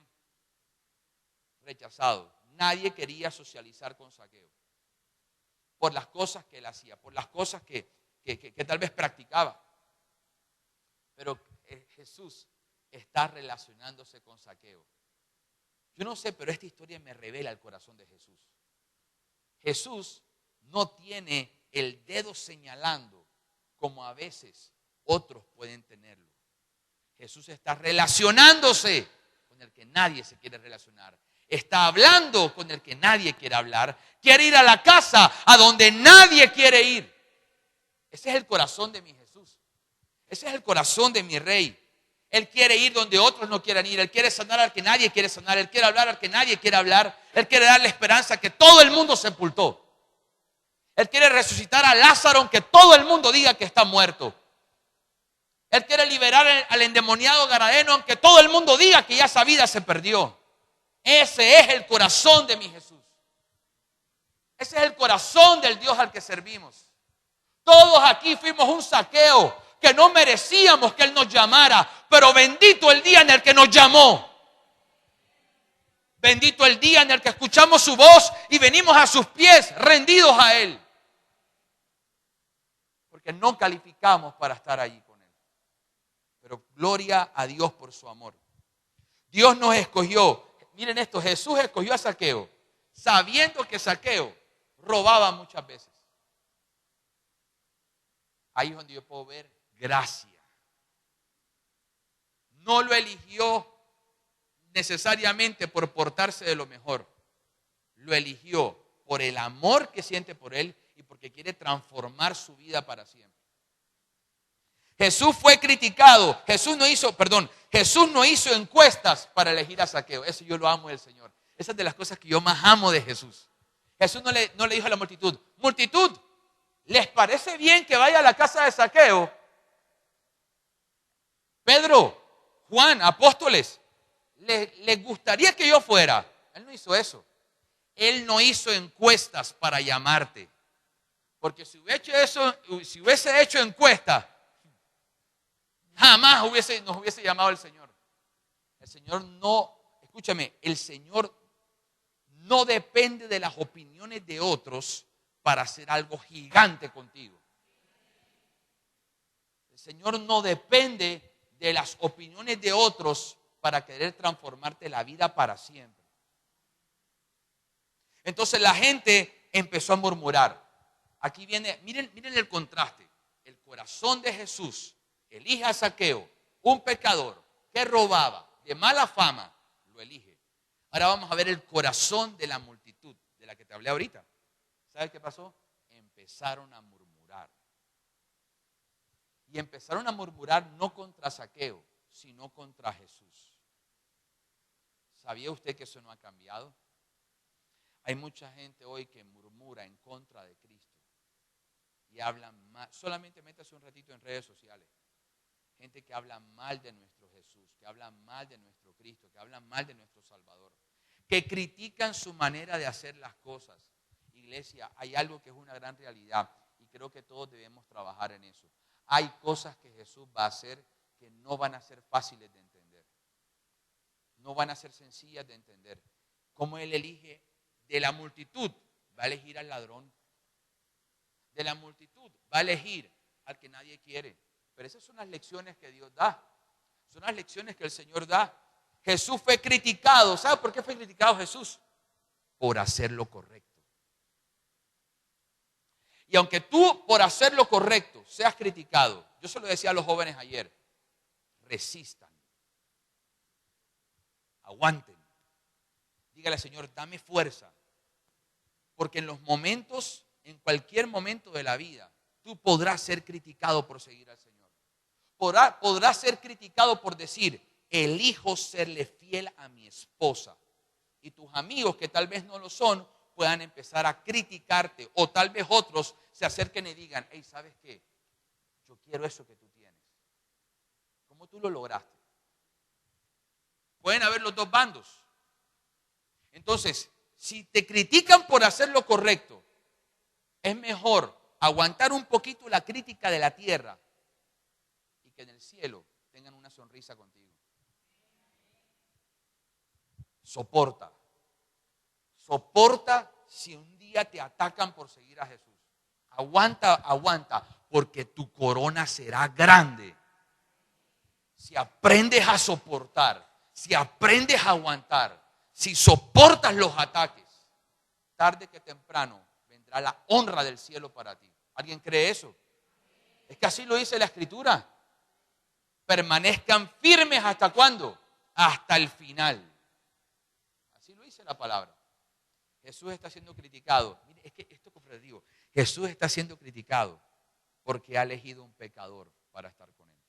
[SPEAKER 1] rechazado. Nadie quería socializar con Saqueo por las cosas que él hacía, por las cosas que tal vez practicaba. Pero Jesús está relacionándose con Saqueo. Yo no sé, pero esta historia me revela el corazón de Jesús. Jesús no tiene el dedo señalando como a veces otros pueden tenerlo. Jesús está relacionándose con el que nadie se quiere relacionar. Está hablando con el que nadie quiere hablar. Quiere ir a la casa a donde nadie quiere ir. Ese es el corazón de mi Jesús. Ese es el corazón de mi rey. Él quiere ir donde otros no quieran ir. Él quiere sanar al que nadie quiere sanar. Él quiere hablar al que nadie quiere hablar. Él quiere darle esperanza que todo el mundo sepultó. Él quiere resucitar a Lázaro aunque todo el mundo diga que está muerto. Él quiere liberar al endemoniado Gadareno aunque todo el mundo diga que ya esa vida se perdió. Ese es el corazón de mi Jesús. Ese es el corazón del Dios al que servimos. Todos aquí fuimos un Zaqueo que no merecíamos que Él nos llamara, pero bendito el día en el que nos llamó. Bendito el día en el que escuchamos su voz y venimos a sus pies rendidos a Él. Porque no calificamos para estar allí con Él. Pero gloria a Dios por su amor. Dios nos escogió. Miren esto, Jesús escogió a Zaqueo, sabiendo que Zaqueo robaba muchas veces. Ahí es donde yo puedo ver gracia. No lo eligió necesariamente por portarse de lo mejor. Lo eligió por el amor que siente por él y porque quiere transformar su vida para siempre. Jesús fue criticado. Jesús no hizo encuestas para elegir a Zaqueo. Eso yo lo amo del Señor. Esa es de las cosas que yo más amo de Jesús. Jesús no le dijo a la multitud, ¿les parece bien que vaya a la casa de Zaqueo? Pedro, Juan, apóstoles, ¿les gustaría que yo fuera? Él no hizo eso. Él no hizo encuestas para llamarte. Porque si hubiese hecho encuestas, jamás nos hubiese llamado el Señor. El Señor el Señor no depende de las opiniones de otros para hacer algo gigante contigo. El Señor no depende de las opiniones de otros para querer transformarte la vida para siempre. Entonces la gente empezó a murmurar. Aquí viene, miren el contraste. El corazón de Jesús elige a Zaqueo, un pecador que robaba, de mala fama, lo elige. Ahora vamos a ver el corazón de la multitud de la que te hablé ahorita. ¿Sabes qué pasó? Empezaron a murmurar. Y empezaron a murmurar no contra Zaqueo, sino contra Jesús. ¿Sabía usted que eso no ha cambiado? Hay mucha gente hoy que murmura en contra de Cristo. Y hablan mal. Solamente métase un ratito en redes sociales. Gente que habla mal de nuestro Jesús, que habla mal de nuestro Cristo, que habla mal de nuestro Salvador. Que critican su manera de hacer las cosas. Iglesia, hay algo que es una gran realidad y creo que todos debemos trabajar en eso. Hay cosas que Jesús va a hacer que no van a ser fáciles de entender. No van a ser sencillas de entender. Como Él elige de la multitud, va a elegir al ladrón. De la multitud, va a elegir al que nadie quiere. Pero esas son las lecciones que Dios da. Son las lecciones que el Señor da. Jesús fue criticado. ¿Sabe por qué fue criticado Jesús? Por hacer lo correcto. Y aunque tú por hacer lo correcto seas criticado, yo se lo decía a los jóvenes ayer, resistan, aguanten. Dígale, Señor, dame fuerza. Porque en cualquier momento de la vida, tú podrás ser criticado por seguir al Señor. Podrás ser criticado por decir, elijo serle fiel a mi esposa. Y tus amigos que tal vez no lo son, puedan empezar a criticarte. O tal vez otros se acerquen y digan, hey, ¿sabes qué? Yo quiero eso que tú tienes. ¿Cómo tú lo lograste? Pueden haber los dos bandos. Entonces, si te critican por hacer lo correcto, es mejor aguantar un poquito la crítica de la tierra y que en el cielo tengan una sonrisa contigo. Soporta. Soporta si un día te atacan por seguir a Jesús. Aguanta, porque tu corona será grande. Si aprendes a soportar, si aprendes a aguantar, si soportas los ataques, tarde que temprano vendrá la honra del cielo para ti. ¿Alguien cree eso? Es que así lo dice la Escritura. Permanezcan firmes ¿hasta cuándo? Hasta el final. Así lo dice la palabra. Jesús está siendo criticado. Mire, es que esto que digo, Jesús está siendo criticado porque ha elegido un pecador para estar con él.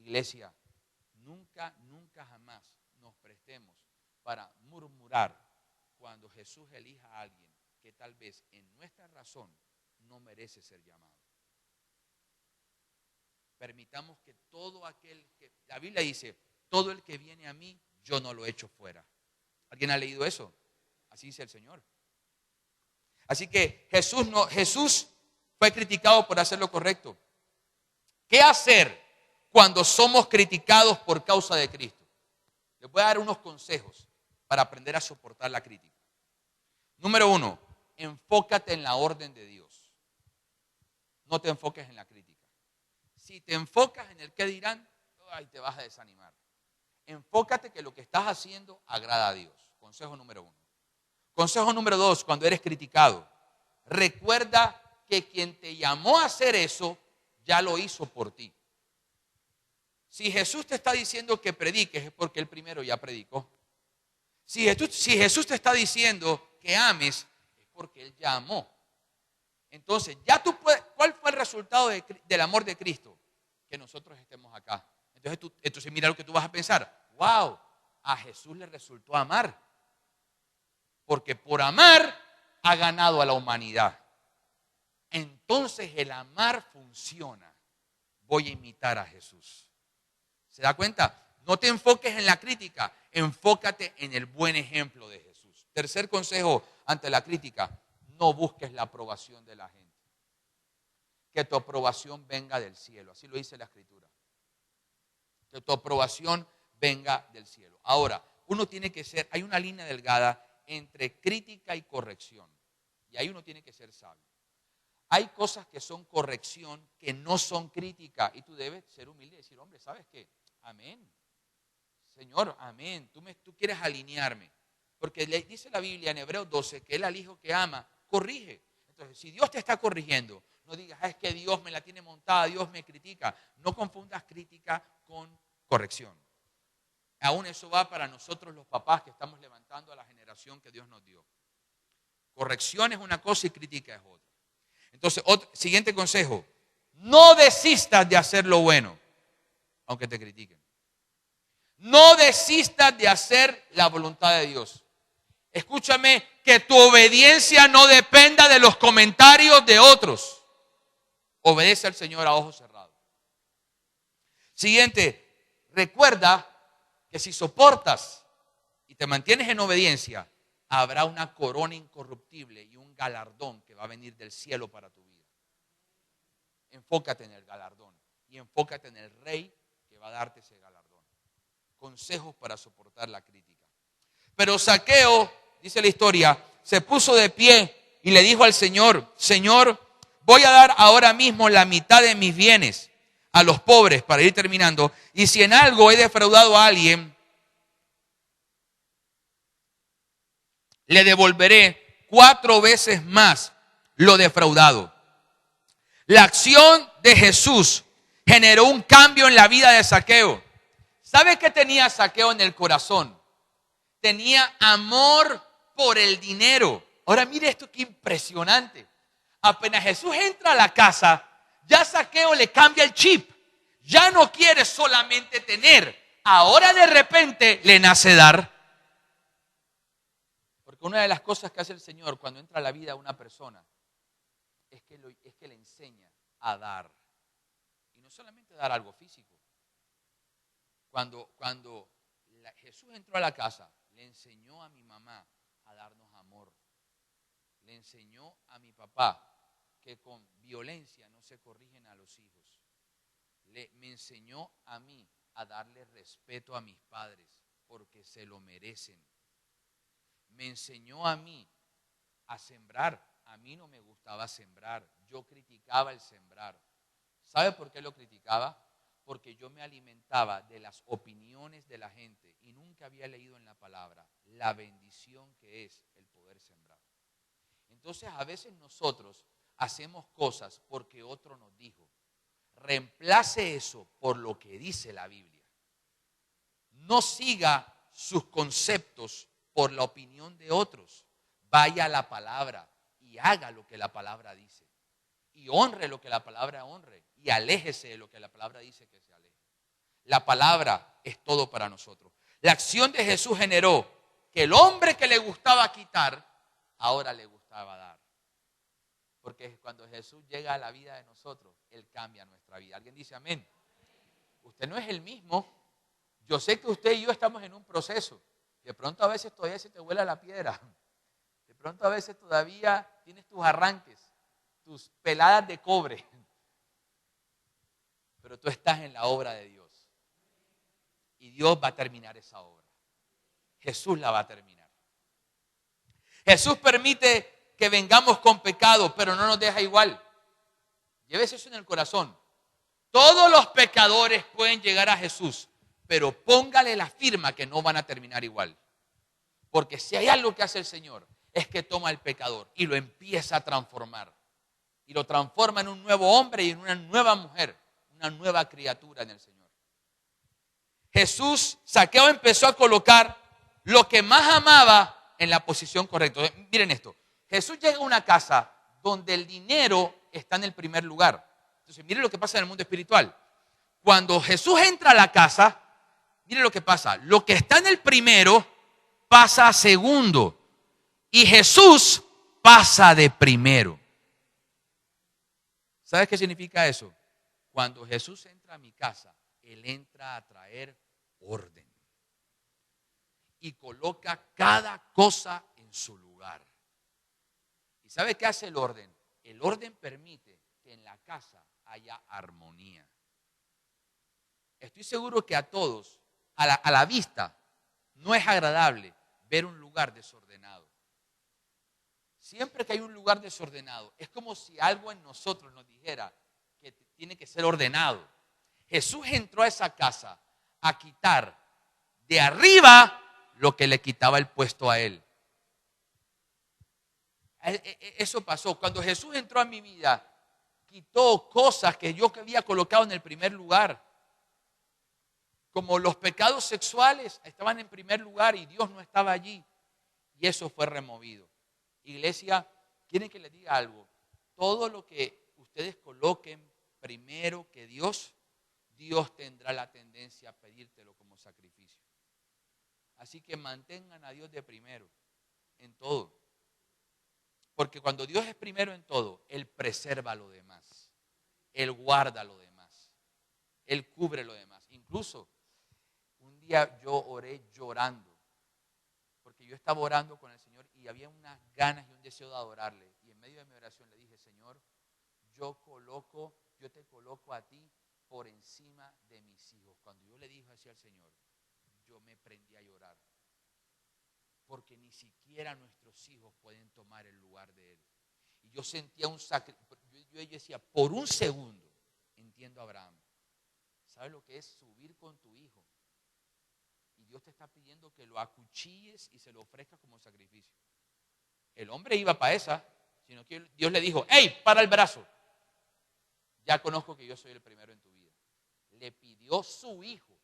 [SPEAKER 1] Iglesia, nunca jamás nos prestemos para murmurar cuando Jesús elija a alguien que tal vez en nuestra razón no merece ser llamado. Permitamos que todo aquel que, la Biblia dice, todo el que viene a mí, yo no lo echo fuera. ¿Alguien ha leído eso? Así dice el Señor. Así que Jesús fue criticado por hacer lo correcto. ¿Qué hacer cuando somos criticados por causa de Cristo? Les voy a dar unos consejos para aprender a soportar la crítica. Número 1, enfócate en la orden de Dios. No te enfoques en la crítica. Si te enfocas en el qué dirán, ay, te vas a desanimar. Enfócate que lo que estás haciendo agrada a Dios. Consejo número 1. Consejo número 2, cuando eres criticado, recuerda que quien te llamó a hacer eso, ya lo hizo por ti. Si Jesús te está diciendo que prediques, es porque Él primero ya predicó. Si Jesús te está diciendo que ames, es porque Él ya amó. Entonces, ya tú puedes, ¿cuál fue el resultado del amor de Cristo? Que nosotros estemos acá. Entonces mira lo que tú vas a pensar. Wow, a Jesús le resultó amar. Porque por amar ha ganado a la humanidad. Entonces el amar funciona. Voy a imitar a Jesús. ¿Se da cuenta? No te enfoques en la crítica, enfócate en el buen ejemplo de Jesús. Tercer consejo ante la crítica, no busques la aprobación de la gente. Que tu aprobación venga del cielo, así lo dice la Escritura. Que tu aprobación venga del cielo. Ahora, hay una línea delgada entre crítica y corrección. Y ahí uno tiene que ser sabio. Hay cosas que son corrección, que no son crítica. Y tú debes ser humilde y decir, hombre, ¿sabes qué? Amén. Señor, amén. Tú quieres alinearme. Porque le dice la Biblia en Hebreos 12 que Él al hijo que ama, corrige. Entonces, si Dios te está corrigiendo, no digas, es que Dios me la tiene montada, Dios me critica. No confundas crítica con corrección. Aún eso va para nosotros los papás que estamos levantando a la generación que Dios nos dio. Corrección es una cosa y crítica es otra. Entonces, siguiente consejo. No desistas de hacer lo bueno, aunque te critiquen. No desistas de hacer la voluntad de Dios. Escúchame, que tu obediencia no dependa de los comentarios de otros. Obedece al Señor a ojos cerrados. Siguiente, recuerda que si soportas y te mantienes en obediencia, habrá una corona incorruptible y un galardón que va a venir del cielo para tu vida. Enfócate en el galardón y enfócate en el Rey que va a darte ese galardón. Consejos para soportar la crítica. Pero Zaqueo, dice la historia, se puso de pie y le dijo al Señor, Señor, voy a dar ahora mismo la mitad de mis bienes a los pobres, para ir terminando, y si en algo he defraudado a alguien, le devolveré 4 veces más lo defraudado. La acción de Jesús generó un cambio en la vida de Zaqueo. ¿Sabe qué tenía Zaqueo en el corazón? Tenía amor por el dinero. Ahora mire esto, qué impresionante. Apenas Jesús entra a la casa, ya Zaqueo le cambia el chip. Ya no quiere solamente tener. Ahora de repente le nace dar. Porque una de las cosas que hace el Señor cuando entra a la vida de una persona es que le enseña a dar. Y no solamente dar algo físico. Cuando Jesús entró a la casa, le enseñó a mi mamá a darnos amor. Le enseñó a mi papá que con violencia no se corrigen a los hijos. Me enseñó a mí a darle respeto a mis padres porque se lo merecen. Me enseñó a mí a sembrar. A mí no me gustaba sembrar. Yo criticaba el sembrar. ¿Sabe por qué lo criticaba? Porque yo me alimentaba de las opiniones de la gente y nunca había leído en la palabra la bendición que es el poder sembrar. Entonces a veces nosotros hacemos cosas porque otro nos dijo. Reemplace eso por lo que dice la Biblia. No siga sus conceptos por la opinión de otros. Vaya a la palabra y haga lo que la palabra dice. Y honre lo que la palabra honre. Y aléjese de lo que la palabra dice que se aleje. La palabra es todo para nosotros. La acción de Jesús generó que el hombre que le gustaba quitar, ahora le gustaba dar. Porque cuando Jesús llega a la vida de nosotros, Él cambia nuestra vida. ¿Alguien dice amén? Usted no es el mismo. Yo sé que usted y yo estamos en un proceso. De pronto a veces todavía se te vuela la piedra. De pronto a veces todavía tienes tus arranques, tus peladas de cobre. Pero tú estás en la obra de Dios. Y Dios va a terminar esa obra. Jesús la va a terminar. Jesús permite que vengamos con pecado, pero no nos deja igual. Llévese eso en el corazón. Todos los pecadores pueden llegar a Jesús, pero póngale la firma que no van a terminar igual. Porque si hay algo que hace el Señor, es que toma al pecador y lo empieza a transformar. Y lo transforma en un nuevo hombre y en una nueva mujer, una nueva criatura en el Señor. Zaqueo empezó a colocar lo que más amaba en la posición correcta. Miren esto, Jesús llega a una casa donde el dinero está en el primer lugar. Entonces, miren lo que pasa en el mundo espiritual. Cuando Jesús entra a la casa, miren lo que pasa. Lo que está en el primero pasa a segundo. Y Jesús pasa de primero. ¿Sabes qué significa eso? Cuando Jesús entra a mi casa, Él entra a traer orden. Y coloca cada cosa en su lugar. ¿Y sabe qué hace el orden? El orden permite que en la casa haya armonía. Estoy seguro que a todos, a la vista, no es agradable ver un lugar desordenado. Siempre que hay un lugar desordenado, es como si algo en nosotros nos dijera que tiene que ser ordenado. Jesús entró a esa casa a quitar de arriba lo que le quitaba el puesto a Él. Eso pasó. Cuando Jesús entró a mi vida, quitó cosas que yo había colocado en el primer lugar. Como los pecados sexuales estaban en primer lugar y Dios no estaba allí. Y eso fue removido. Iglesia, quieren que les diga algo. Todo lo que ustedes coloquen primero que Dios, Dios tendrá la tendencia a pedírtelo como sacrificio. Así que mantengan a Dios de primero en todo. Porque cuando Dios es primero en todo, Él preserva lo demás. Él guarda lo demás. Él cubre lo demás. Incluso un día yo oré llorando. Porque yo estaba orando con el Señor y había unas ganas y un deseo de adorarle. Y en medio de mi oración le dije, Señor, yo te coloco a ti por encima de mis hijos. Cuando yo le dije así al Señor, yo me prendí a llorar. Porque ni siquiera nuestros hijos pueden tomar el lugar de Él. Y yo sentía un sacrificio. Yo decía, por un segundo, entiendo a Abraham. ¿Sabes lo que es subir con tu hijo? Y Dios te está pidiendo que lo acuchilles y se lo ofrezcas como sacrificio. El hombre iba para esa, sino que Dios le dijo, ¡hey, para el brazo! Ya conozco que yo soy el primero en tu vida. Le pidió su hijo.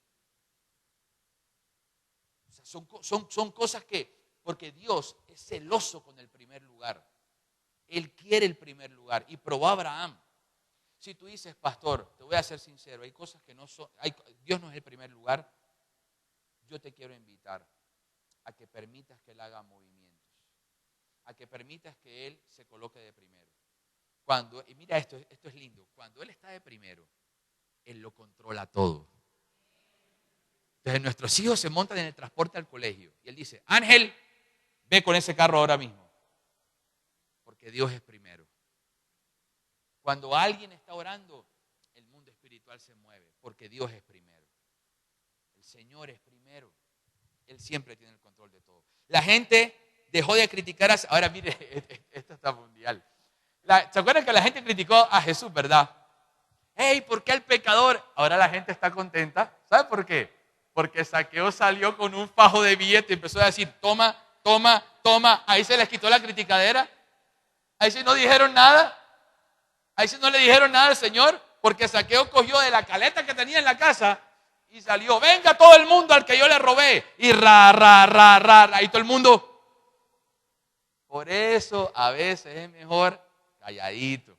[SPEAKER 1] O sea, son cosas que, porque Dios es celoso con el primer lugar. Él quiere el primer lugar. Y probó a Abraham. Si tú dices, pastor, te voy a ser sincero, hay cosas que no son, Dios no es el primer lugar. Yo te quiero invitar a que permitas que Él haga movimientos. A que permitas que Él se coloque de primero. Y mira esto es lindo. Cuando Él está de primero, Él lo controla todo. Entonces nuestros hijos se montan en el transporte al colegio y Él dice, Ángel, ve con ese carro ahora mismo. Porque Dios es primero. Cuando alguien está orando, el mundo espiritual se mueve porque Dios es primero. El Señor es primero. Él siempre tiene el control de todo. La gente dejó de criticar ahora mire, esto está mundial. ¿Se acuerdan que la gente criticó a Jesús, verdad? Hey, ¿por qué el pecador? Ahora la gente está contenta. ¿Sabe por qué? Porque Zaqueo salió con un fajo de billetes y empezó a decir, toma, toma, toma. Ahí se les quitó la criticadera. Ahí sí no dijeron nada. Ahí sí no le dijeron nada al Señor. Porque Zaqueo cogió de la caleta que tenía en la casa y salió. Venga todo el mundo al que yo le robé. Y ahí todo el mundo. Por eso a veces es mejor calladito.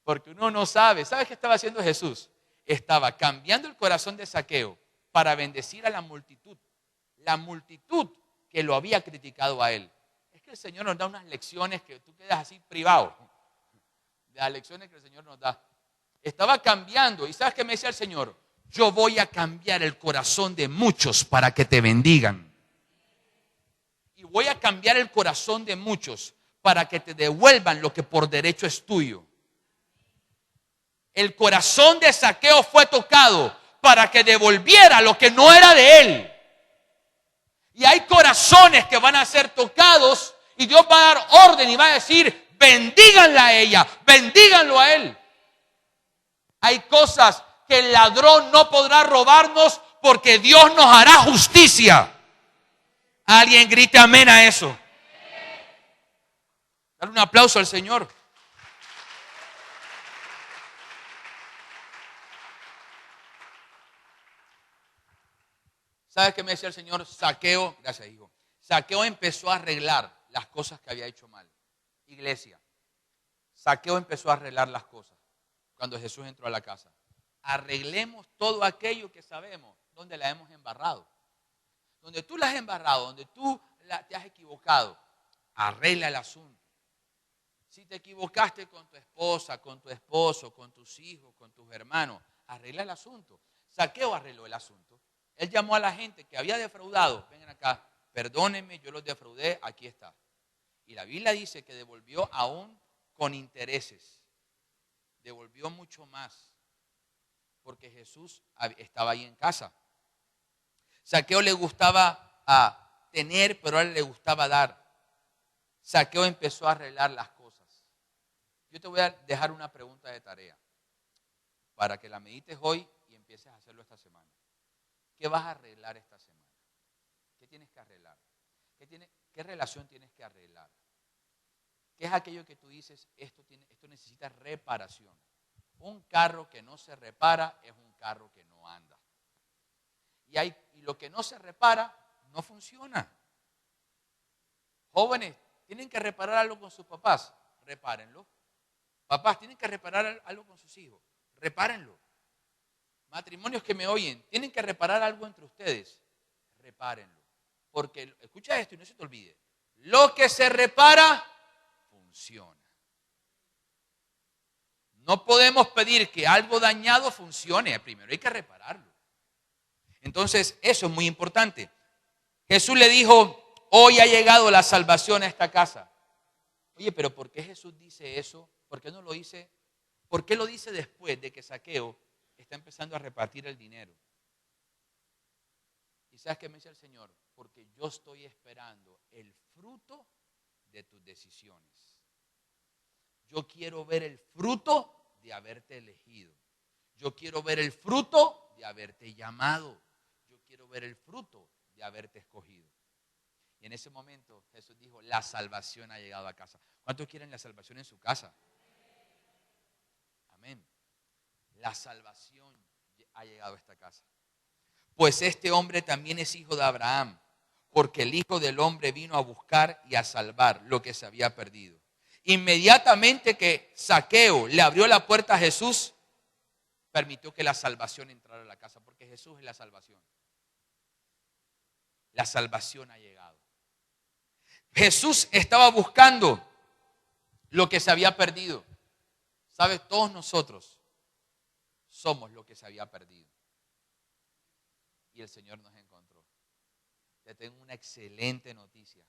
[SPEAKER 1] Porque uno no sabe. ¿Sabes qué estaba haciendo Jesús? estaba cambiando el corazón de Zaqueo para bendecir a la multitud que lo había criticado a él. Es que el Señor nos da unas lecciones que tú quedas así privado, de las lecciones que el Señor nos da. Estaba cambiando, y ¿sabes qué me decía el Señor? Yo voy a cambiar el corazón de muchos para que te bendigan. Y voy a cambiar el corazón de muchos para que te devuelvan lo que por derecho es tuyo. El corazón de Zaqueo fue tocado para que devolviera lo que no era de él. Y hay corazones que van a ser tocados y Dios va a dar orden y va a decir, bendíganla a ella, bendíganlo a él. Hay cosas que el ladrón no podrá robarnos porque Dios nos hará justicia. Alguien grite amén a eso. Dale un aplauso al Señor. ¿Sabes qué me decía el Señor? Zaqueo, gracias hijo. Zaqueo empezó a arreglar las cosas que había hecho mal. Iglesia, Zaqueo empezó a arreglar las cosas cuando Jesús entró a la casa. Arreglemos todo aquello que sabemos donde la hemos embarrado. Donde tú la has embarrado, donde tú te has equivocado, arregla el asunto. Si te equivocaste con tu esposa, con tu esposo, con tus hijos, con tus hermanos, arregla el asunto. Zaqueo arregló el asunto. Él llamó a la gente que había defraudado. Vengan acá, perdónenme, yo los defraudé, aquí está. Y la Biblia dice que devolvió aún con intereses. Devolvió mucho más. Porque Jesús estaba ahí en casa. Zaqueo le gustaba tener, pero a él le gustaba dar. Zaqueo empezó a arreglar las cosas. Yo te voy a dejar una pregunta de tarea para que la medites hoy y empieces a hacerlo esta semana. ¿Qué vas a arreglar esta semana? ¿Qué tienes que arreglar? ¿Qué relación tienes que arreglar? ¿Qué es aquello que tú dices, esto necesita reparación? Un carro que no se repara es un carro que no anda. Y lo que no se repara no funciona. Jóvenes, tienen que reparar algo con sus papás, repárenlo. Papás, tienen que reparar algo con sus hijos, repárenlo. Matrimonios que me oyen, tienen que reparar algo entre ustedes, repárenlo. Porque, escucha esto y no se te olvide, lo que se repara, funciona. No podemos pedir que algo dañado funcione, primero hay que repararlo. Entonces, eso es muy importante. Jesús le dijo, hoy ha llegado la salvación a esta casa. Oye, pero ¿por qué Jesús dice eso? ¿Por qué no lo dice? ¿Por qué lo dice después de que Zaqueo está empezando a repartir el dinero? ¿Y sabes qué me dice el Señor? Porque yo estoy esperando el fruto de tus decisiones. Yo quiero ver el fruto de haberte elegido. Yo quiero ver el fruto de haberte llamado. Yo quiero ver el fruto de haberte escogido. Y en ese momento Jesús dijo, la salvación ha llegado a casa. ¿Cuántos quieren la salvación en su casa? Amén. La salvación ha llegado a esta casa. Pues este hombre también es hijo de Abraham, porque el Hijo del Hombre vino a buscar y a salvar lo que se había perdido. Inmediatamente que Zaqueo le abrió la puerta a Jesús, permitió que la salvación entrara a la casa, porque Jesús es la salvación. La salvación ha llegado. Jesús estaba buscando lo que se había perdido. ¿Sabes? Todos nosotros somos lo que se había perdido. Y el Señor nos encontró. Te tengo una excelente noticia.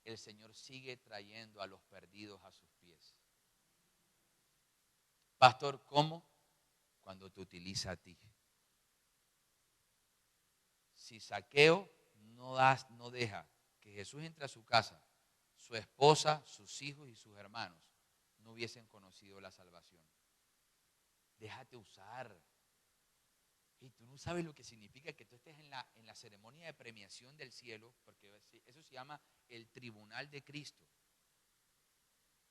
[SPEAKER 1] El Señor sigue trayendo a los perdidos a sus pies. Pastor, ¿cómo? Cuando te utiliza a ti. Si Zaqueo no deja que Jesús entre a su casa, su esposa, sus hijos y sus hermanos no hubiesen conocido la salvación. Déjate usar. Y tú no sabes lo que significa que tú estés en la ceremonia de premiación del cielo, porque eso se llama el tribunal de Cristo.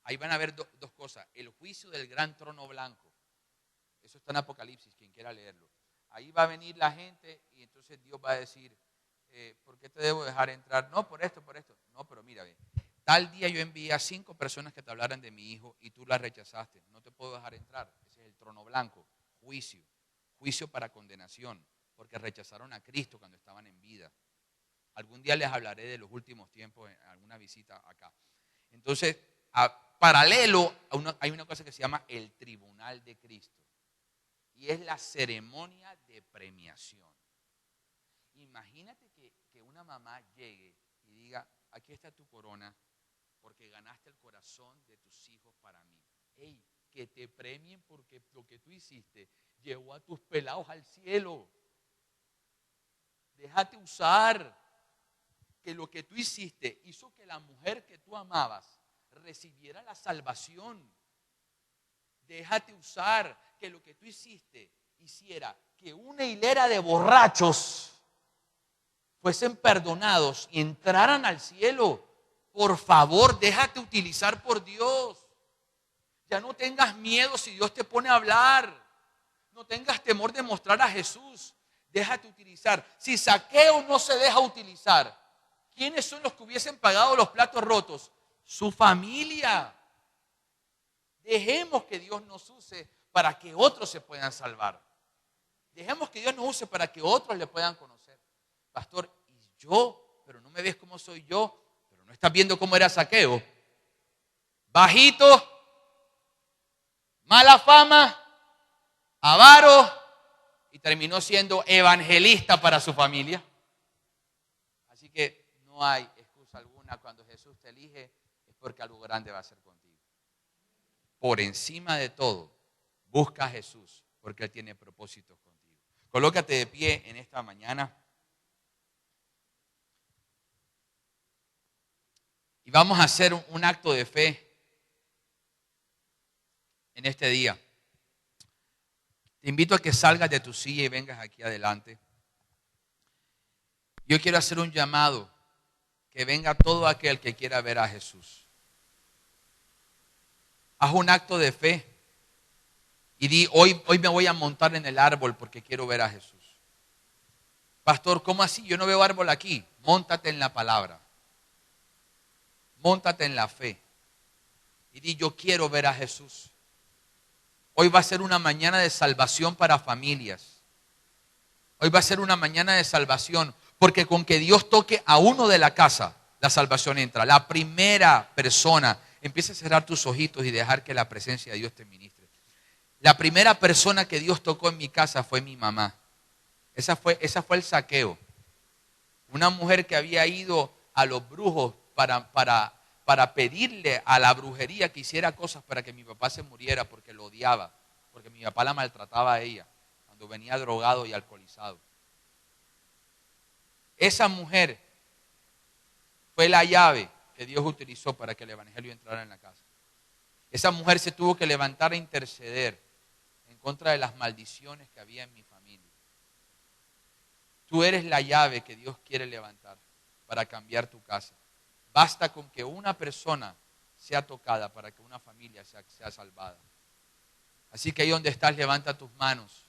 [SPEAKER 1] Ahí van a haber dos cosas. El juicio del gran trono blanco. Eso está en Apocalipsis, quien quiera leerlo. Ahí va a venir la gente y entonces Dios va a decir, ¿por qué te debo dejar entrar? No, por esto. No, pero mira, tal día yo envié a 5 personas que te hablaran de mi hijo y tú las rechazaste. No te puedo dejar entrar. Ese es el trono blanco, juicio. juicio para condenación, porque rechazaron a Cristo cuando estaban en vida. Algún día les hablaré de los últimos tiempos en alguna visita acá. Entonces, paralelo, hay una cosa que se llama el tribunal de Cristo. Y es la ceremonia de premiación. Imagínate que una mamá llegue y diga, aquí está tu corona, porque ganaste el corazón de tus hijos para mí. Ey, que te premien porque lo que tú hiciste llevó a tus pelados al cielo. Déjate usar, que lo que tú hiciste hizo que la mujer que tú amabas recibiera la salvación. Déjate usar, que lo que tú hiciste hiciera que una hilera de borrachos fuesen perdonados y entraran al cielo. Por favor, déjate utilizar por Dios. Ya no tengas miedo si Dios te pone a hablar. No tengas temor de mostrar a Jesús. Déjate utilizar. Si Zaqueo no se deja utilizar, ¿quiénes son los que hubiesen pagado los platos rotos? Su familia. Dejemos que Dios nos use para que otros se puedan salvar. Dejemos que Dios nos use para que otros le puedan conocer. Pastor, ¿y yo? Pero no me ves como soy yo. Pero no estás viendo cómo era Zaqueo. Bajito, mala fama, avaro, y terminó siendo evangelista para su familia. Así que no hay excusa alguna. Cuando Jesús te elige es porque algo grande va a hacer contigo. Por encima de todo, busca a Jesús porque Él tiene propósitos contigo. Colócate de pie en esta mañana. Y vamos a hacer un acto de fe en este día. Te invito a que salgas de tu silla y vengas aquí adelante. Yo quiero hacer un llamado, que venga todo aquel que quiera ver a Jesús. Haz un acto de fe y di, hoy me voy a montar en el árbol porque quiero ver a Jesús. Pastor, ¿cómo así? Yo no veo árbol aquí. Móntate en la palabra. Móntate en la fe. Y di, yo quiero ver a Jesús. Hoy va a ser una mañana de salvación para familias. Hoy va a ser una mañana de salvación, porque con que Dios toque a uno de la casa, la salvación entra. La primera persona, empieza a cerrar tus ojitos y dejar que la presencia de Dios te ministre. La primera persona que Dios tocó en mi casa fue mi mamá. Esa fue el Zaqueo. Una mujer que había ido a los brujos para pedirle a la brujería que hiciera cosas para que mi papá se muriera porque lo odiaba, porque mi papá la maltrataba a ella cuando venía drogado y alcoholizado. Esa mujer fue la llave que Dios utilizó para que el evangelio entrara en la casa. Esa mujer se tuvo que levantar a interceder en contra de las maldiciones que había en mi familia. Tú eres la llave que Dios quiere levantar para cambiar tu casa. Basta con que una persona sea tocada para que una familia sea salvada. Así que ahí donde estás, levanta tus manos